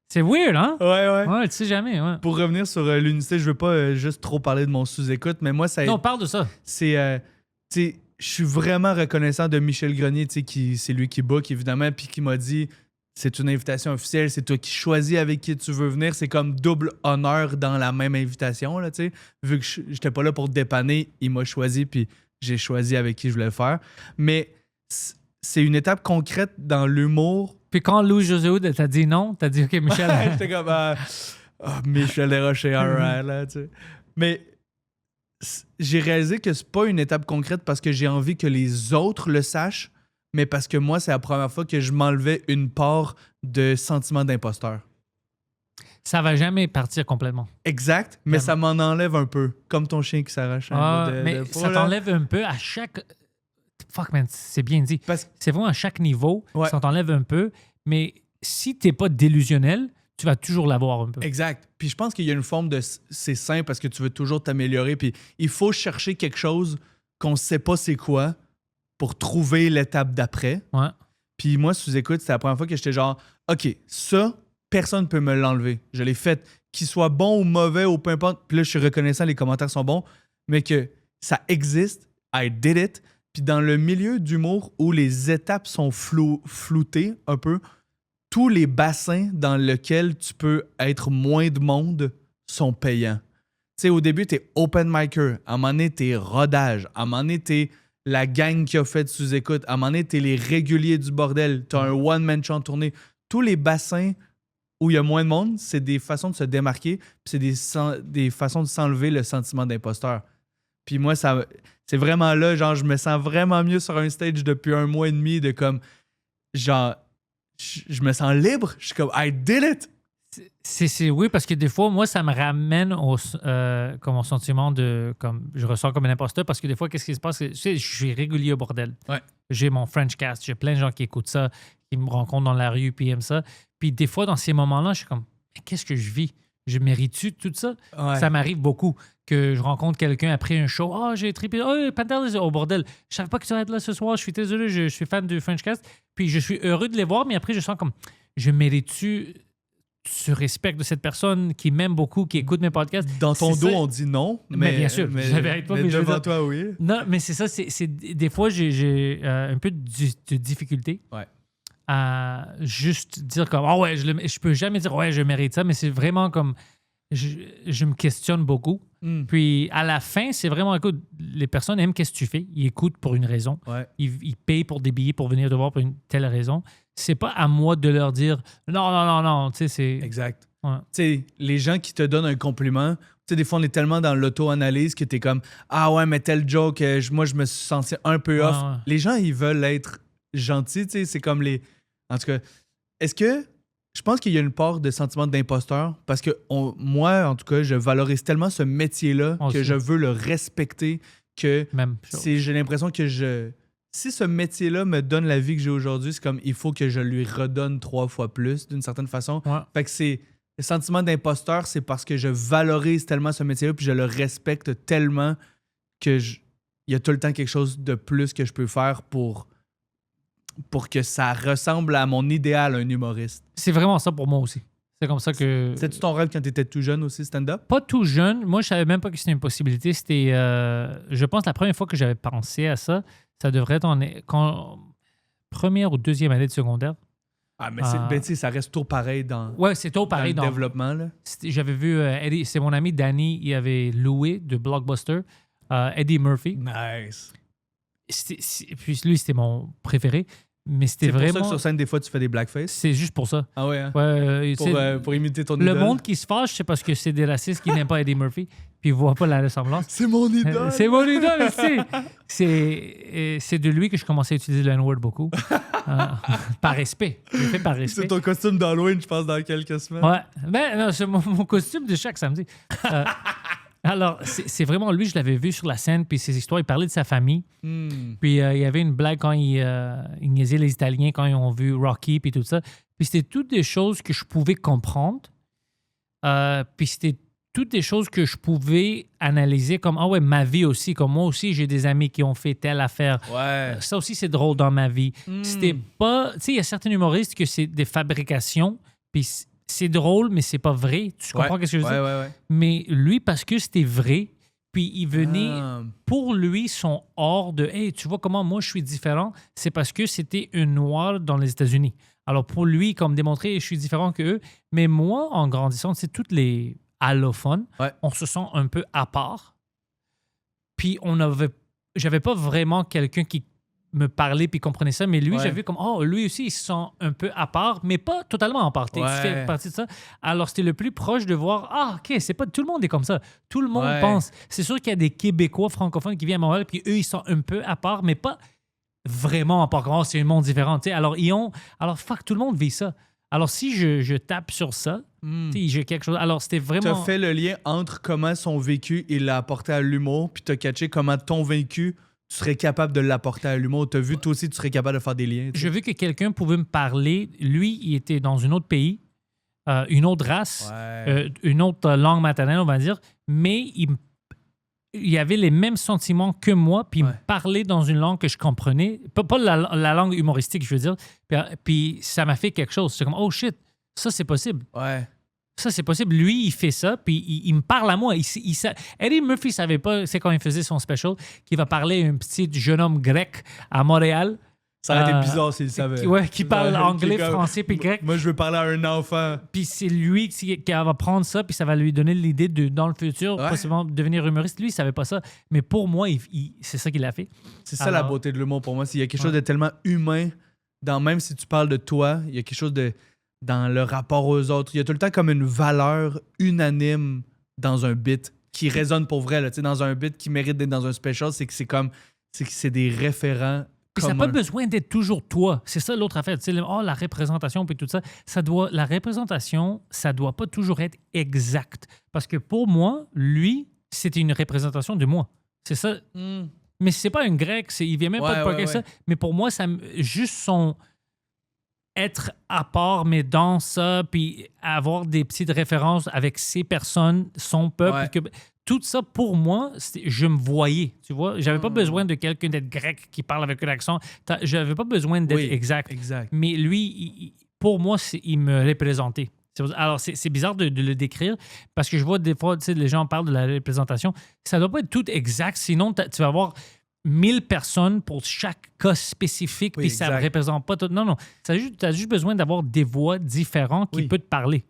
c'est weird, hein? Ouais, tu sais jamais, ouais. Pour revenir sur l'unicité, je veux pas juste trop parler de mon sous-écoute, mais moi, ça... Non, parle de ça. C'est... tu sais, je suis vraiment reconnaissant de Michel Grenier, tu sais, c'est lui qui book, évidemment, puis qui m'a dit, c'est une invitation officielle, c'est toi qui choisis avec qui tu veux venir, c'est comme double honneur dans la même invitation, là, tu sais. Vu que j'étais pas là pour te dépanner, il m'a choisi, puis j'ai choisi avec qui je voulais le faire. Mais c'est une étape concrète dans l'humour. Puis quand Louis-José Hood t'a dit non, t'as dit « OK, Michel... » J'étais comme Michel Desrochers, alright, là, tu sais. Mais... j'ai réalisé que c'est pas une étape concrète parce que j'ai envie que les autres le sachent, mais parce que moi, c'est la première fois que je m'enlevais une part de sentiment d'imposteur. Ça va jamais partir complètement. Exact, mais ça m'en enlève un peu, comme ton chien qui s'arrache. Mais ça t'enlève un peu à chaque... Fuck, man, c'est bien dit. C'est vraiment à chaque niveau, ça t'enlève un peu, mais si t'es pas délusionnel, tu vas toujours l'avoir un peu. Exact. Puis je pense qu'il y a une forme de... C'est sain parce que tu veux toujours t'améliorer. Puis il faut chercher quelque chose qu'on ne sait pas c'est quoi pour trouver l'étape d'après. Ouais. Puis moi, sous-écoute, c'était la première fois que j'étais genre, OK, ça, personne ne peut me l'enlever. Je l'ai fait. Qu'il soit bon ou mauvais ou peu importe. Puis là, je suis reconnaissant, les commentaires sont bons. Mais que ça existe. I did it. Puis dans le milieu d'humour où les étapes sont floutées un peu, tous les bassins dans lesquels tu peux être moins de monde sont payants. Tu sais, au début, t'es open micer. À un moment donné, t'es rodage. À un moment donné, t'es la gang qui a fait sous-écoute. À un moment donné, t'es les réguliers du bordel. T'as un one-man show tourné. Tous les bassins où il y a moins de monde, c'est des façons de se démarquer. Puis c'est des façons de s'enlever le sentiment d'imposteur. Puis moi, c'est vraiment là, genre, je me sens vraiment mieux sur un stage depuis 1 mois et demi de comme, genre... Je me sens libre. Je suis comme, I did it! Oui, parce que des fois, moi, ça me ramène comme au sentiment de... comme je ressens comme un imposteur parce que des fois, qu'est-ce qui se passe? Tu sais, je suis régulier au bordel. Ouais. J'ai mon French Cast. J'ai plein de gens qui écoutent ça, qui me rencontrent dans la rue, puis aiment ça. Puis des fois, dans ces moments-là, je suis comme, mais qu'est-ce que je vis? Je mérite-tu tout ça? Ouais. Ça m'arrive beaucoup que je rencontre quelqu'un après un show. « j'ai trippé. Pantel, au bordel. Je savais pas que tu allais être là ce soir. Je suis désolé. Je suis fan du French Cast. » Puis je suis heureux de les voir, mais après, je sens comme, je mérite-tu ce respect de cette personne qui m'aime beaucoup, qui écoute mes podcasts? Dans ton dos, on dit non. Mais bien sûr. Mais devant toi, oui. Non, mais c'est ça. Des fois, j'ai un peu de difficulté. Ouais. À juste dire comme je peux jamais dire je mérite ça, mais c'est vraiment comme je me questionne beaucoup. Puis à la fin, c'est vraiment, écoute, les personnes aiment qu'est-ce que tu fais, ils écoutent pour une raison, ils payent pour des billets pour venir te voir pour une telle raison. C'est pas à moi de leur dire non, tu sais, c'est... Exact. Tu sais, les gens qui te donnent un compliment, tu sais, des fois on est tellement dans l'auto-analyse que t'es comme mais tel joke, moi je me suis senti un peu off. Ouais. Les gens, ils veulent être gentils, tu sais, c'est comme les... En tout cas, est-ce que... Je pense qu'il y a une part de sentiment d'imposteur parce que moi, en tout cas, je valorise tellement ce métier-là que je veux le respecter que j'ai l'impression que si ce métier-là me donne la vie que j'ai aujourd'hui, c'est comme il faut que je lui redonne 3 fois plus d'une certaine façon. Ouais. Fait que c'est le sentiment d'imposteur, c'est parce que je valorise tellement ce métier-là puis je le respecte tellement que il y a tout le temps quelque chose de plus que je peux faire pour pour que ça ressemble à mon idéal, un humoriste? C'est vraiment ça pour moi aussi. C'est comme ça que... C'était-tu ton rêve quand tu étais tout jeune aussi, stand-up? Pas tout jeune. Moi, je savais même pas que c'était une possibilité. C'était, je pense, la première fois que j'avais pensé à ça, ça devrait être quand première ou deuxième année de secondaire. Ah, mais ben, tu sais, ça reste toujours pareil dans, Ouais, c'est tout pareil dans le développement. Là. J'avais vu Eddie, c'est mon ami Danny, il avait loué de Blockbuster, Eddie Murphy. Nice. Puis lui, c'était mon préféré. Mais c'était vraiment. C'est pour ça que sur scène, des fois, tu fais des blackface? C'est juste pour ça. Ah ouais? Hein? Pour imiter ton idole? Le monde qui se fâche, c'est parce que c'est des racistes qui n'aiment pas Eddie Murphy, puis ils ne voient pas la ressemblance. C'est mon idole! C'est mon idole, c'est de lui que je commençais à utiliser le N-word beaucoup. Par respect. Je l'ai fait par respect. C'est ton costume d'Halloween, je pense, dans quelques semaines. Ouais. Ben, non, c'est mon costume de chaque samedi. Alors, c'est vraiment lui, je l'avais vu sur la scène, puis ses histoires, il parlait de sa famille. Puis il y avait une blague quand il niaisait les Italiens quand ils ont vu Rocky, puis tout ça. Puis c'était toutes des choses que je pouvais comprendre. Puis c'était toutes des choses que je pouvais analyser comme, ah ouais, ma vie aussi, comme moi aussi, j'ai des amis qui ont fait telle affaire. Ouais. Ça aussi, c'est drôle dans ma vie. C'était pas... Tu sais, il y a certains humoristes que c'est des fabrications, puis c'est drôle, mais c'est pas vrai. Tu comprends ce que je veux dire? Ouais. Mais lui, parce que c'était vrai, puis il venait... Pour lui, son hors de « Hey, tu vois comment moi, je suis différent », c'est parce que c'était un noir dans les États-Unis. Alors, pour lui, comme démontrer « Je suis différent qu'eux », mais moi, en grandissant, c'est toutes les allophones, on se sent un peu à part. Puis, j'avais pas vraiment quelqu'un qui me parlait puis comprenait ça, mais lui, j'avais vu comme, oh, lui aussi, il se sent un peu à part, mais pas totalement à part. Tu fais partie de ça. Alors, c'était le plus proche de voir, ah, OK, c'est pas tout le monde est comme ça. Tout le monde pense. C'est sûr qu'il y a des Québécois francophones qui viennent à Montréal, puis eux, ils sont un peu à part, mais pas vraiment à part. Oh, c'est un monde différent. T'sais. Alors, fuck, tout le monde vit ça. Alors, si je tape sur ça, j'ai quelque chose. Alors, c'était vraiment. Tu as fait le lien entre comment son vécu, il l'a apporté à l'humour, puis tu as catché comment ton vécu, tu serais capable de l'apporter à l'humour. Tu as vu, toi aussi, tu serais capable de faire des liens. J'ai vu que quelqu'un pouvait me parler. Lui, il était dans un autre pays, une autre race, une autre langue maternelle, on va dire, mais il avait les mêmes sentiments que moi, puis il me parlait dans une langue que je comprenais. Pas la langue humoristique, je veux dire. Puis ça m'a fait quelque chose. C'est comme, oh shit, ça, c'est possible. Ouais. Ça, c'est possible. Lui, il fait ça, puis il me parle à moi. Eddie Murphy ne savait pas, c'est quand il faisait son special, qu'il va parler à un petit jeune homme grec à Montréal. Ça aurait été bizarre s'il savait. Ouais, qui parle anglais, français, puis grec. Moi, je veux parler à un enfant. Puis c'est lui qui va prendre ça, puis ça va lui donner l'idée de, dans le futur, possiblement devenir humoriste. Lui, il savait pas ça. Mais pour moi, c'est ça qu'il a fait. C'est ça la beauté de l'humour pour moi. Il y a quelque chose de tellement humain, même si tu parles de toi, il y a quelque chose de... dans le rapport aux autres. Il y a tout le temps comme une valeur unanime dans un bit qui résonne pour vrai. Là. Dans un bit qui mérite d'être dans un special, c'est que c'est des référents communs. Ça n'a pas besoin d'être toujours toi. C'est ça l'autre affaire. La représentation puis tout ça. La représentation, ça doit pas toujours être exact. Parce que pour moi, lui, c'était une représentation de moi. C'est ça. Mais c'est pas un grec. Il vient même pas de ça. Mais pour moi, juste son... être à part, mais dans ça, puis avoir des petites références avec ces personnes, son peuple. Tout ça, pour moi, je me voyais, tu vois. J'avais pas besoin de quelqu'un d'être grec qui parle avec un accent. J'avais pas besoin d'être exact. Mais lui, pour moi, il me représentait. Alors, c'est bizarre de le décrire parce que je vois des fois, les gens parlent de la représentation. Ça doit pas être tout exact, sinon tu vas avoir 1000 personnes pour chaque cas spécifique, puis ça ne représente pas tout. Non. Tu as juste besoin d'avoir des voix différentes qui peuvent te parler.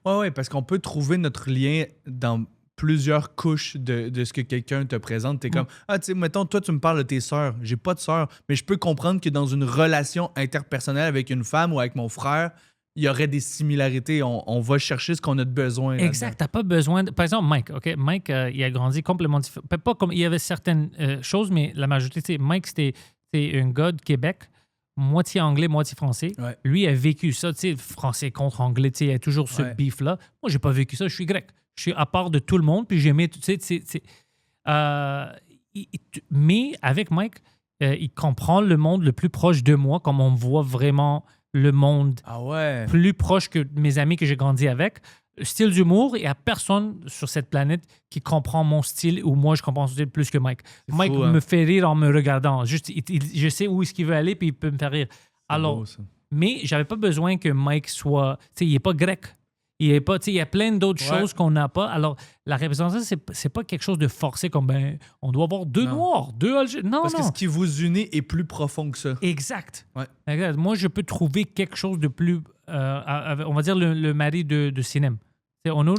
Oui, parce qu'on peut trouver notre lien dans plusieurs couches de ce que quelqu'un te présente. Tu es comme, tu sais, mettons, toi, tu me parles de tes sœurs. J'ai pas de sœurs, mais je peux comprendre que dans une relation interpersonnelle avec une femme ou avec mon frère, il y aurait des similarités. On va chercher ce qu'on a de besoin. Exact. Tu n'as pas besoin... Par exemple, Mike. OK? Mike, il a grandi complètement différent. Pas comme... Il y avait certaines choses, mais la majorité... Mike, c'était un gars de Québec, moitié anglais, moitié français. Ouais. Lui a vécu ça, français contre anglais. Il y a toujours ce beef-là. Moi, j'ai pas vécu ça. Je suis grec. Je suis à part de tout le monde, puis j'aimais... mais avec Mike, il comprend le monde le plus proche de moi, comme on me voit vraiment... le monde plus proche que mes amis que j'ai grandi avec. style d'humour, il n'y a personne sur cette planète qui comprend mon style ou moi, je comprends son style plus que Mike. Mike me fait rire en me regardant. Juste, je sais où est-ce qu'il veut aller, puis il peut me faire rire. Alors, beau, ça. mais j'avais pas besoin que Mike soit... Tu sais, il n'est pas grec. Il y a plein d'autres choses qu'on n'a pas. Alors, la représentation, c'est pas quelque chose de forcé comme, on doit avoir 2 Noirs, 2 Algériens. Non, Parce que ce qui vous unit est plus profond que ça. Exact. Ouais. Exact. Moi, je peux trouver quelque chose de plus... on va dire le mari de Sinem. Onur,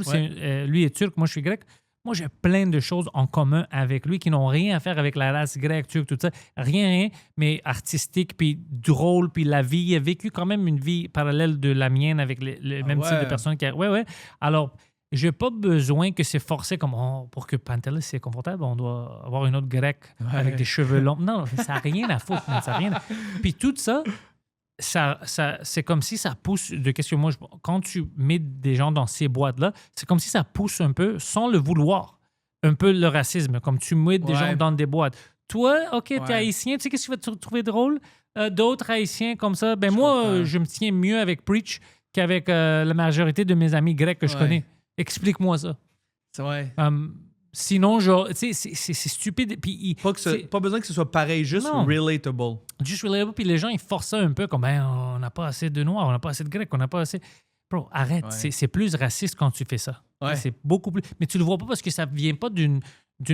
lui est turc, moi je suis grec. Moi, j'ai plein de choses en commun avec lui qui n'ont rien à faire avec la race grecque, turque, tout ça. Rien, mais artistique, puis drôle, puis la vie. Il a vécu quand même une vie parallèle de la mienne avec le même type de personnes. Ouais. Alors, j'ai pas besoin que c'est forcé comme pour que Pantelis c'est confortable, on doit avoir une autre grecque avec des cheveux longs. Non, ça n'a rien à foutre. Puis tout ça, c'est comme si ça pousse de qu'est-ce que moi quand tu mets des gens dans ces boîtes là, c'est comme si ça pousse un peu sans le vouloir un peu le racisme, comme tu mets des gens dans des boîtes. Toi, OK, t'es haïtien, tu sais qu'est-ce que tu vas trouver drôle? D'autres haïtiens comme ça, je me tiens mieux avec Preach qu'avec la majorité de mes amis grecs que je connais. Explique-moi ça. C'est vrai. Sinon, genre, tu sais, c'est stupide. Puis, pas besoin que ce soit pareil, juste relatable. Juste relatable, puis les gens, ils forcent ça un peu comme, on n'a pas assez de Noirs, on n'a pas assez de Grecs, on n'a pas assez... Bro, arrête, c'est plus raciste quand tu fais ça. Ouais. C'est beaucoup plus... Mais tu le vois pas parce que ça vient pas d'une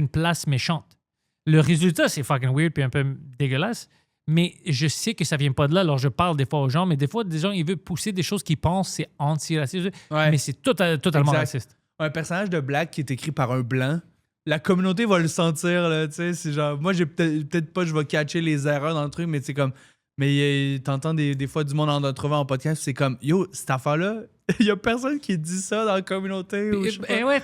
place méchante. Le résultat, c'est fucking weird puis un peu dégueulasse, mais je sais que ça vient pas de là, alors je parle des fois aux gens, mais des fois, des gens, ils veulent pousser des choses qu'ils pensent c'est anti-raciste, mais c'est totalement raciste. Un personnage de black qui est écrit par un blanc, la communauté va le sentir, là, tu sais, c'est genre, moi, j'ai peut-être pas, je vais catcher les erreurs dans le truc, mais c'est comme, mais t'entends des fois du monde en entrevant en podcast, c'est comme, yo, cette affaire-là, il y a personne qui dit ça dans la communauté.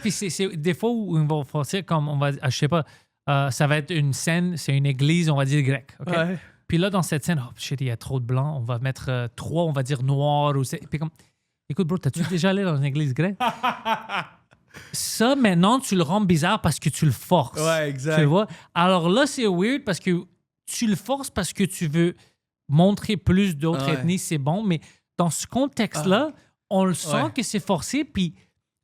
Puis c'est des fois où on va faire comme, on va, je sais pas, ça va être une scène, c'est une église, on va dire grecque, OK? Ouais. Puis là, dans cette scène, shit, il y a trop de blancs, on va mettre 3, on va dire noirs, puis comme, écoute, bro, t'as-tu déjà allé dans une église grecque? Ça, maintenant, tu le rends bizarre parce que tu le forces. Ouais, exact. Tu vois? Alors là, c'est weird parce que tu le forces parce que tu veux montrer plus d'autres ethnies, c'est bon, mais dans ce contexte-là, on le sent que c'est forcé, puis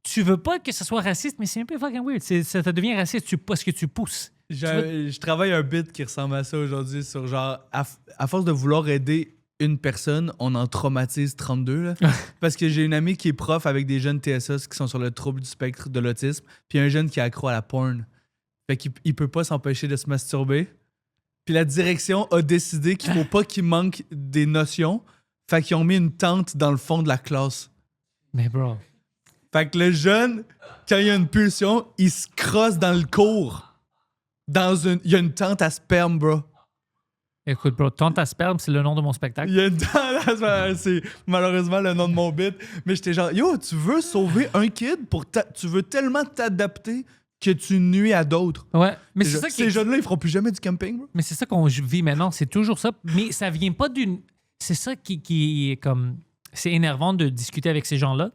tu veux pas que ça soit raciste, mais c'est un peu fucking weird. Ça devient raciste parce que tu pousses. Je travaille un bit qui ressemble à ça aujourd'hui sur genre, à force de vouloir aider une personne, on en traumatise 32. Là. Parce que j'ai une amie qui est prof avec des jeunes TSS qui sont sur le trouble du spectre de l'autisme, puis un jeune qui est accro à la porn. Fait qu'il peut pas s'empêcher de se masturber. Puis la direction a décidé qu'il faut pas qu'il manque des notions. Fait qu'ils ont mis une tente dans le fond de la classe. Mais bro. Fait que le jeune, quand il y a une pulsion, il se crosse dans le cours. Il y a une tente à sperme, bro. Écoute, bro, Tente à sperme, c'est le nom de mon spectacle. Il y a une tente à sperme, c'est malheureusement le nom de mon bit. Mais j'étais genre, yo, tu veux sauver un kid tu veux tellement t'adapter que tu nuis à d'autres. Ouais, mais c'est ça qui... Ces jeunes-là, ils feront plus jamais du camping, bro. Mais c'est ça qu'on vit maintenant, c'est toujours ça. Mais ça vient pas d'une... C'est ça qui est comme... C'est énervant de discuter avec ces gens-là.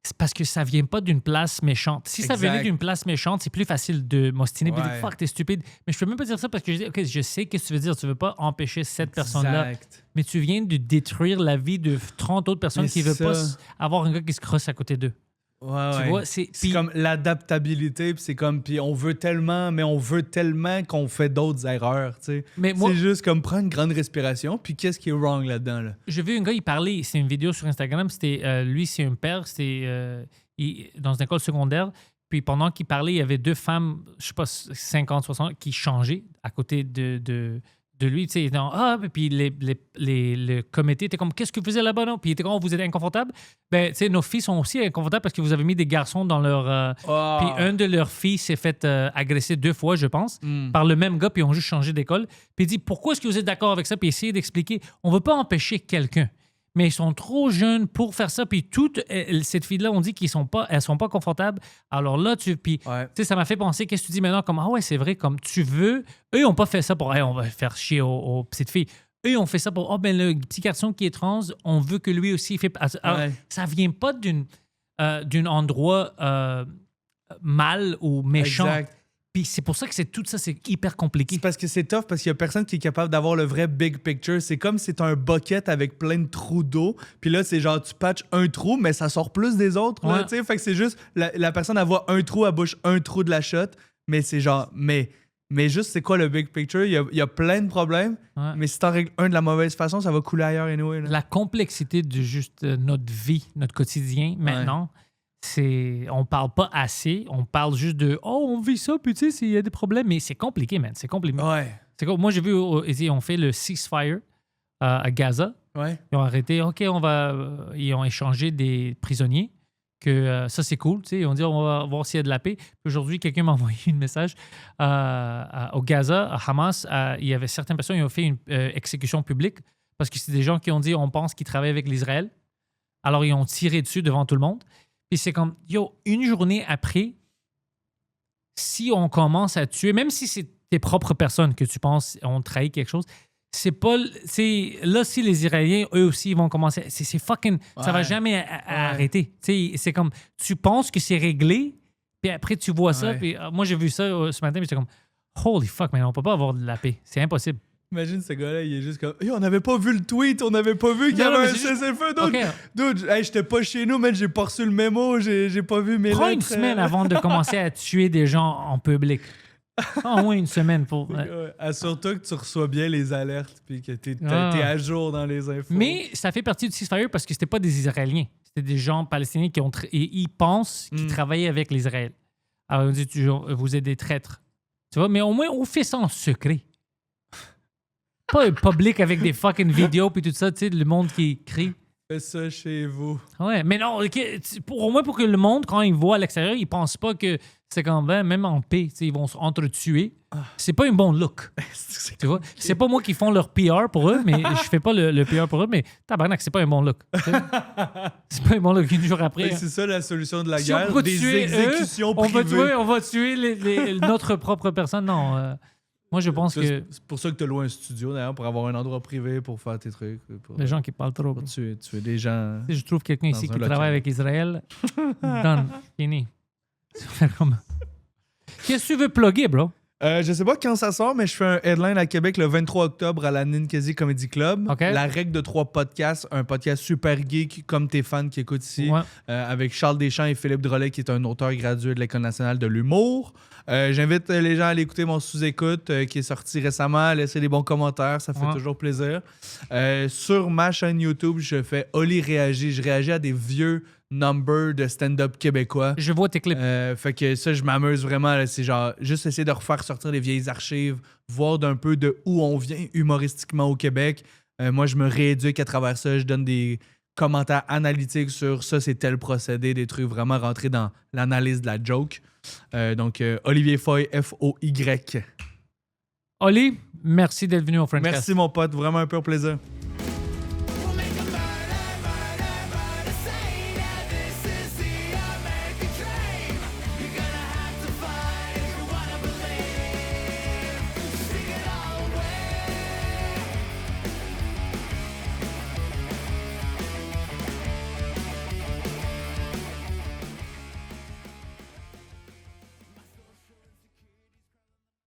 C'est parce que ça vient pas d'une place méchante. Si ça venait d'une place méchante, c'est plus facile de m'ostiner et de dire fuck, t'es stupide. Mais je peux même pas dire ça parce que je sais qu'est-ce que tu veux dire. Tu veux pas empêcher cette personne-là. Mais tu viens de détruire la vie de 30 autres personnes qui veulent pas avoir un gars qui se crosse à côté d'eux. Ouais, tu vois, c'est comme l'adaptabilité, puis c'est comme, puis on veut tellement qu'on fait d'autres erreurs, tu sais. C'est juste comme prendre une grande respiration, puis qu'est-ce qui est wrong là-dedans, là? J'ai vu un gars, il parlait, c'est une vidéo sur Instagram, c'était, lui, c'est un père, c'était dans une école secondaire, puis pendant qu'il parlait, il y avait 2 femmes, je sais pas, 50, 60, qui changeaient à côté de lui, tu sais, puis le comité était comme, qu'est-ce que vous faisiez là-bas, non? Puis il était comme, vous êtes inconfortable? Ben, tu sais, nos filles sont aussi inconfortables parce que vous avez mis des garçons dans leur... Puis un de leurs filles s'est fait agresser 2 fois, je pense, par le même gars, puis ils ont juste changé d'école. Puis il dit, pourquoi est-ce que vous êtes d'accord avec ça? Puis essayez d'expliquer, on veut pas empêcher quelqu'un, mais ils sont trop jeunes pour faire ça. Puis toute cette fille-là, on dit qu'elles sont pas confortables. Alors là, tu sais, ça m'a fait penser, qu'est-ce que tu dis maintenant? Comme, c'est vrai, comme tu veux. Eux, ils n'ont pas fait ça pour, on va faire chier aux petites filles. Eux, ils ont fait ça pour, le petit garçon qui est trans, on veut que lui aussi fait. Alors, ça vient pas d'un endroit mal ou méchant. Exact. Puis c'est pour ça que tout ça, c'est hyper compliqué. C'est parce que c'est tough, parce qu'il y a personne qui est capable d'avoir le vrai big picture. C'est comme si c'est un bucket avec plein de trous d'eau. Puis là, c'est genre, tu patches un trou, mais ça sort plus des autres. Là, tu sais. Fait que c'est juste, la personne, elle voit un trou, elle bouche un trou de la shot. Mais c'est genre, mais juste, c'est quoi le big picture? Il y a plein de problèmes. Ouais. Mais si t'en règles un de la mauvaise façon, ça va couler ailleurs anyway. Là. La complexité de juste notre vie, notre quotidien, maintenant, on parle pas assez. On parle juste de « Oh, on vit ça, puis tu sais, il y a des problèmes. » Mais c'est compliqué, man. C'est compliqué. Ouais. Moi, j'ai vu, on fait le ceasefire à Gaza. Ouais. Ils ont arrêté. OK, ils ont échangé des prisonniers. Que ça, c'est cool. Ils ont dit on va voir s'il y a de la paix. Puis aujourd'hui, quelqu'un m'a envoyé un message au Gaza, à Hamas. Il y avait certaines personnes qui ont fait une exécution publique parce que c'est des gens qui ont dit on pense qu'ils travaillent avec l'Israël. Alors, ils ont tiré dessus devant tout le monde. Puis c'est comme, une journée après, si on commence à tuer, même si c'est tes propres personnes que tu penses ont trahi quelque chose, c'est pas. Là, si les Israéliens, eux aussi, ils vont commencer. C'est fucking. Ça va jamais arrêter. C'est comme. Tu penses que c'est réglé, puis après, tu vois ça. Puis moi, j'ai vu ça ce matin, puis j'étais comme. Holy fuck, man, on peut pas avoir de la paix. C'est impossible. Imagine ce gars-là, il est juste comme on n'avait pas vu le tweet, on n'avait pas vu qu'il y avait un cessez-le-feu. Dude, j'étais pas chez nous, mais j'ai pas reçu le mémo, j'ai pas vu mes lettres. Prends une semaine avant de commencer à tuer des gens en public. Au moins une semaine pour. Assure-toi que tu reçois bien les alertes puis que t'es à jour dans les infos. Mais ça fait partie du ceasefire parce que c'était pas des Israéliens. C'était des gens palestiniens qui ont ils pensent qu'ils travaillaient avec l'Israël. Alors on dit toujours vous êtes des traîtres. Tu vois, mais au moins on fait ça en secret. Pas public avec des fucking vidéos puis tout ça, tu sais, le monde qui crie. Fais ça chez vous. Ouais, mais non, au moins pour que le monde, quand il voit à l'extérieur, il pense pas que c'est quand même en paix, ils vont s'entretuer. C'est pas un bon look. Tu vois? C'est pas moi qui font leur PR pour eux, mais je fais pas le PR pour eux, mais tabarnak, c'est pas un bon look. C'est pas un bon look une jour après. C'est ça la solution de la guerre, des exécutions privées. On va tuer notre propre personne. Non. Moi, je pense que... C'est pour ça que tu as loué un studio, d'ailleurs, pour avoir un endroit privé pour faire tes trucs. Les gens qui parlent trop. Pour tuer des gens. Si je trouve quelqu'un ici qui travaille avec Israël, done, fini. Qu'est-ce que tu veux plugger, bro? Je sais pas quand ça sort, mais je fais un headline à Québec le 23 octobre à la Ninkasi Comedy Club. Okay. La règle de 3 podcasts, un podcast super geek comme tes fans qui écoutent ici, avec Charles Deschamps et Philippe Drolet, qui est un auteur gradué de l'École nationale de l'humour. J'invite les gens à aller écouter mon sous-écoute qui est sorti récemment, à laisser des bons commentaires, ça fait toujours plaisir. Sur ma chaîne YouTube, je fais Oli réagit. Je réagis à des vieux numbers de stand-up québécois. Je vois tes clips. Fait que ça, je m'amuse vraiment. Là, c'est genre juste essayer de refaire sortir les vieilles archives, voir d'un peu de où on vient humoristiquement au Québec. Moi, je me rééduque à travers ça. Je donne des commentaires analytiques sur ça, c'est tel procédé, des trucs vraiment rentrés dans l'analyse de la joke. Donc, Olivier Foy, F-O-Y. Oli, merci d'être venu au Frenchcast. Merci, mon pote. Vraiment un peu plaisir.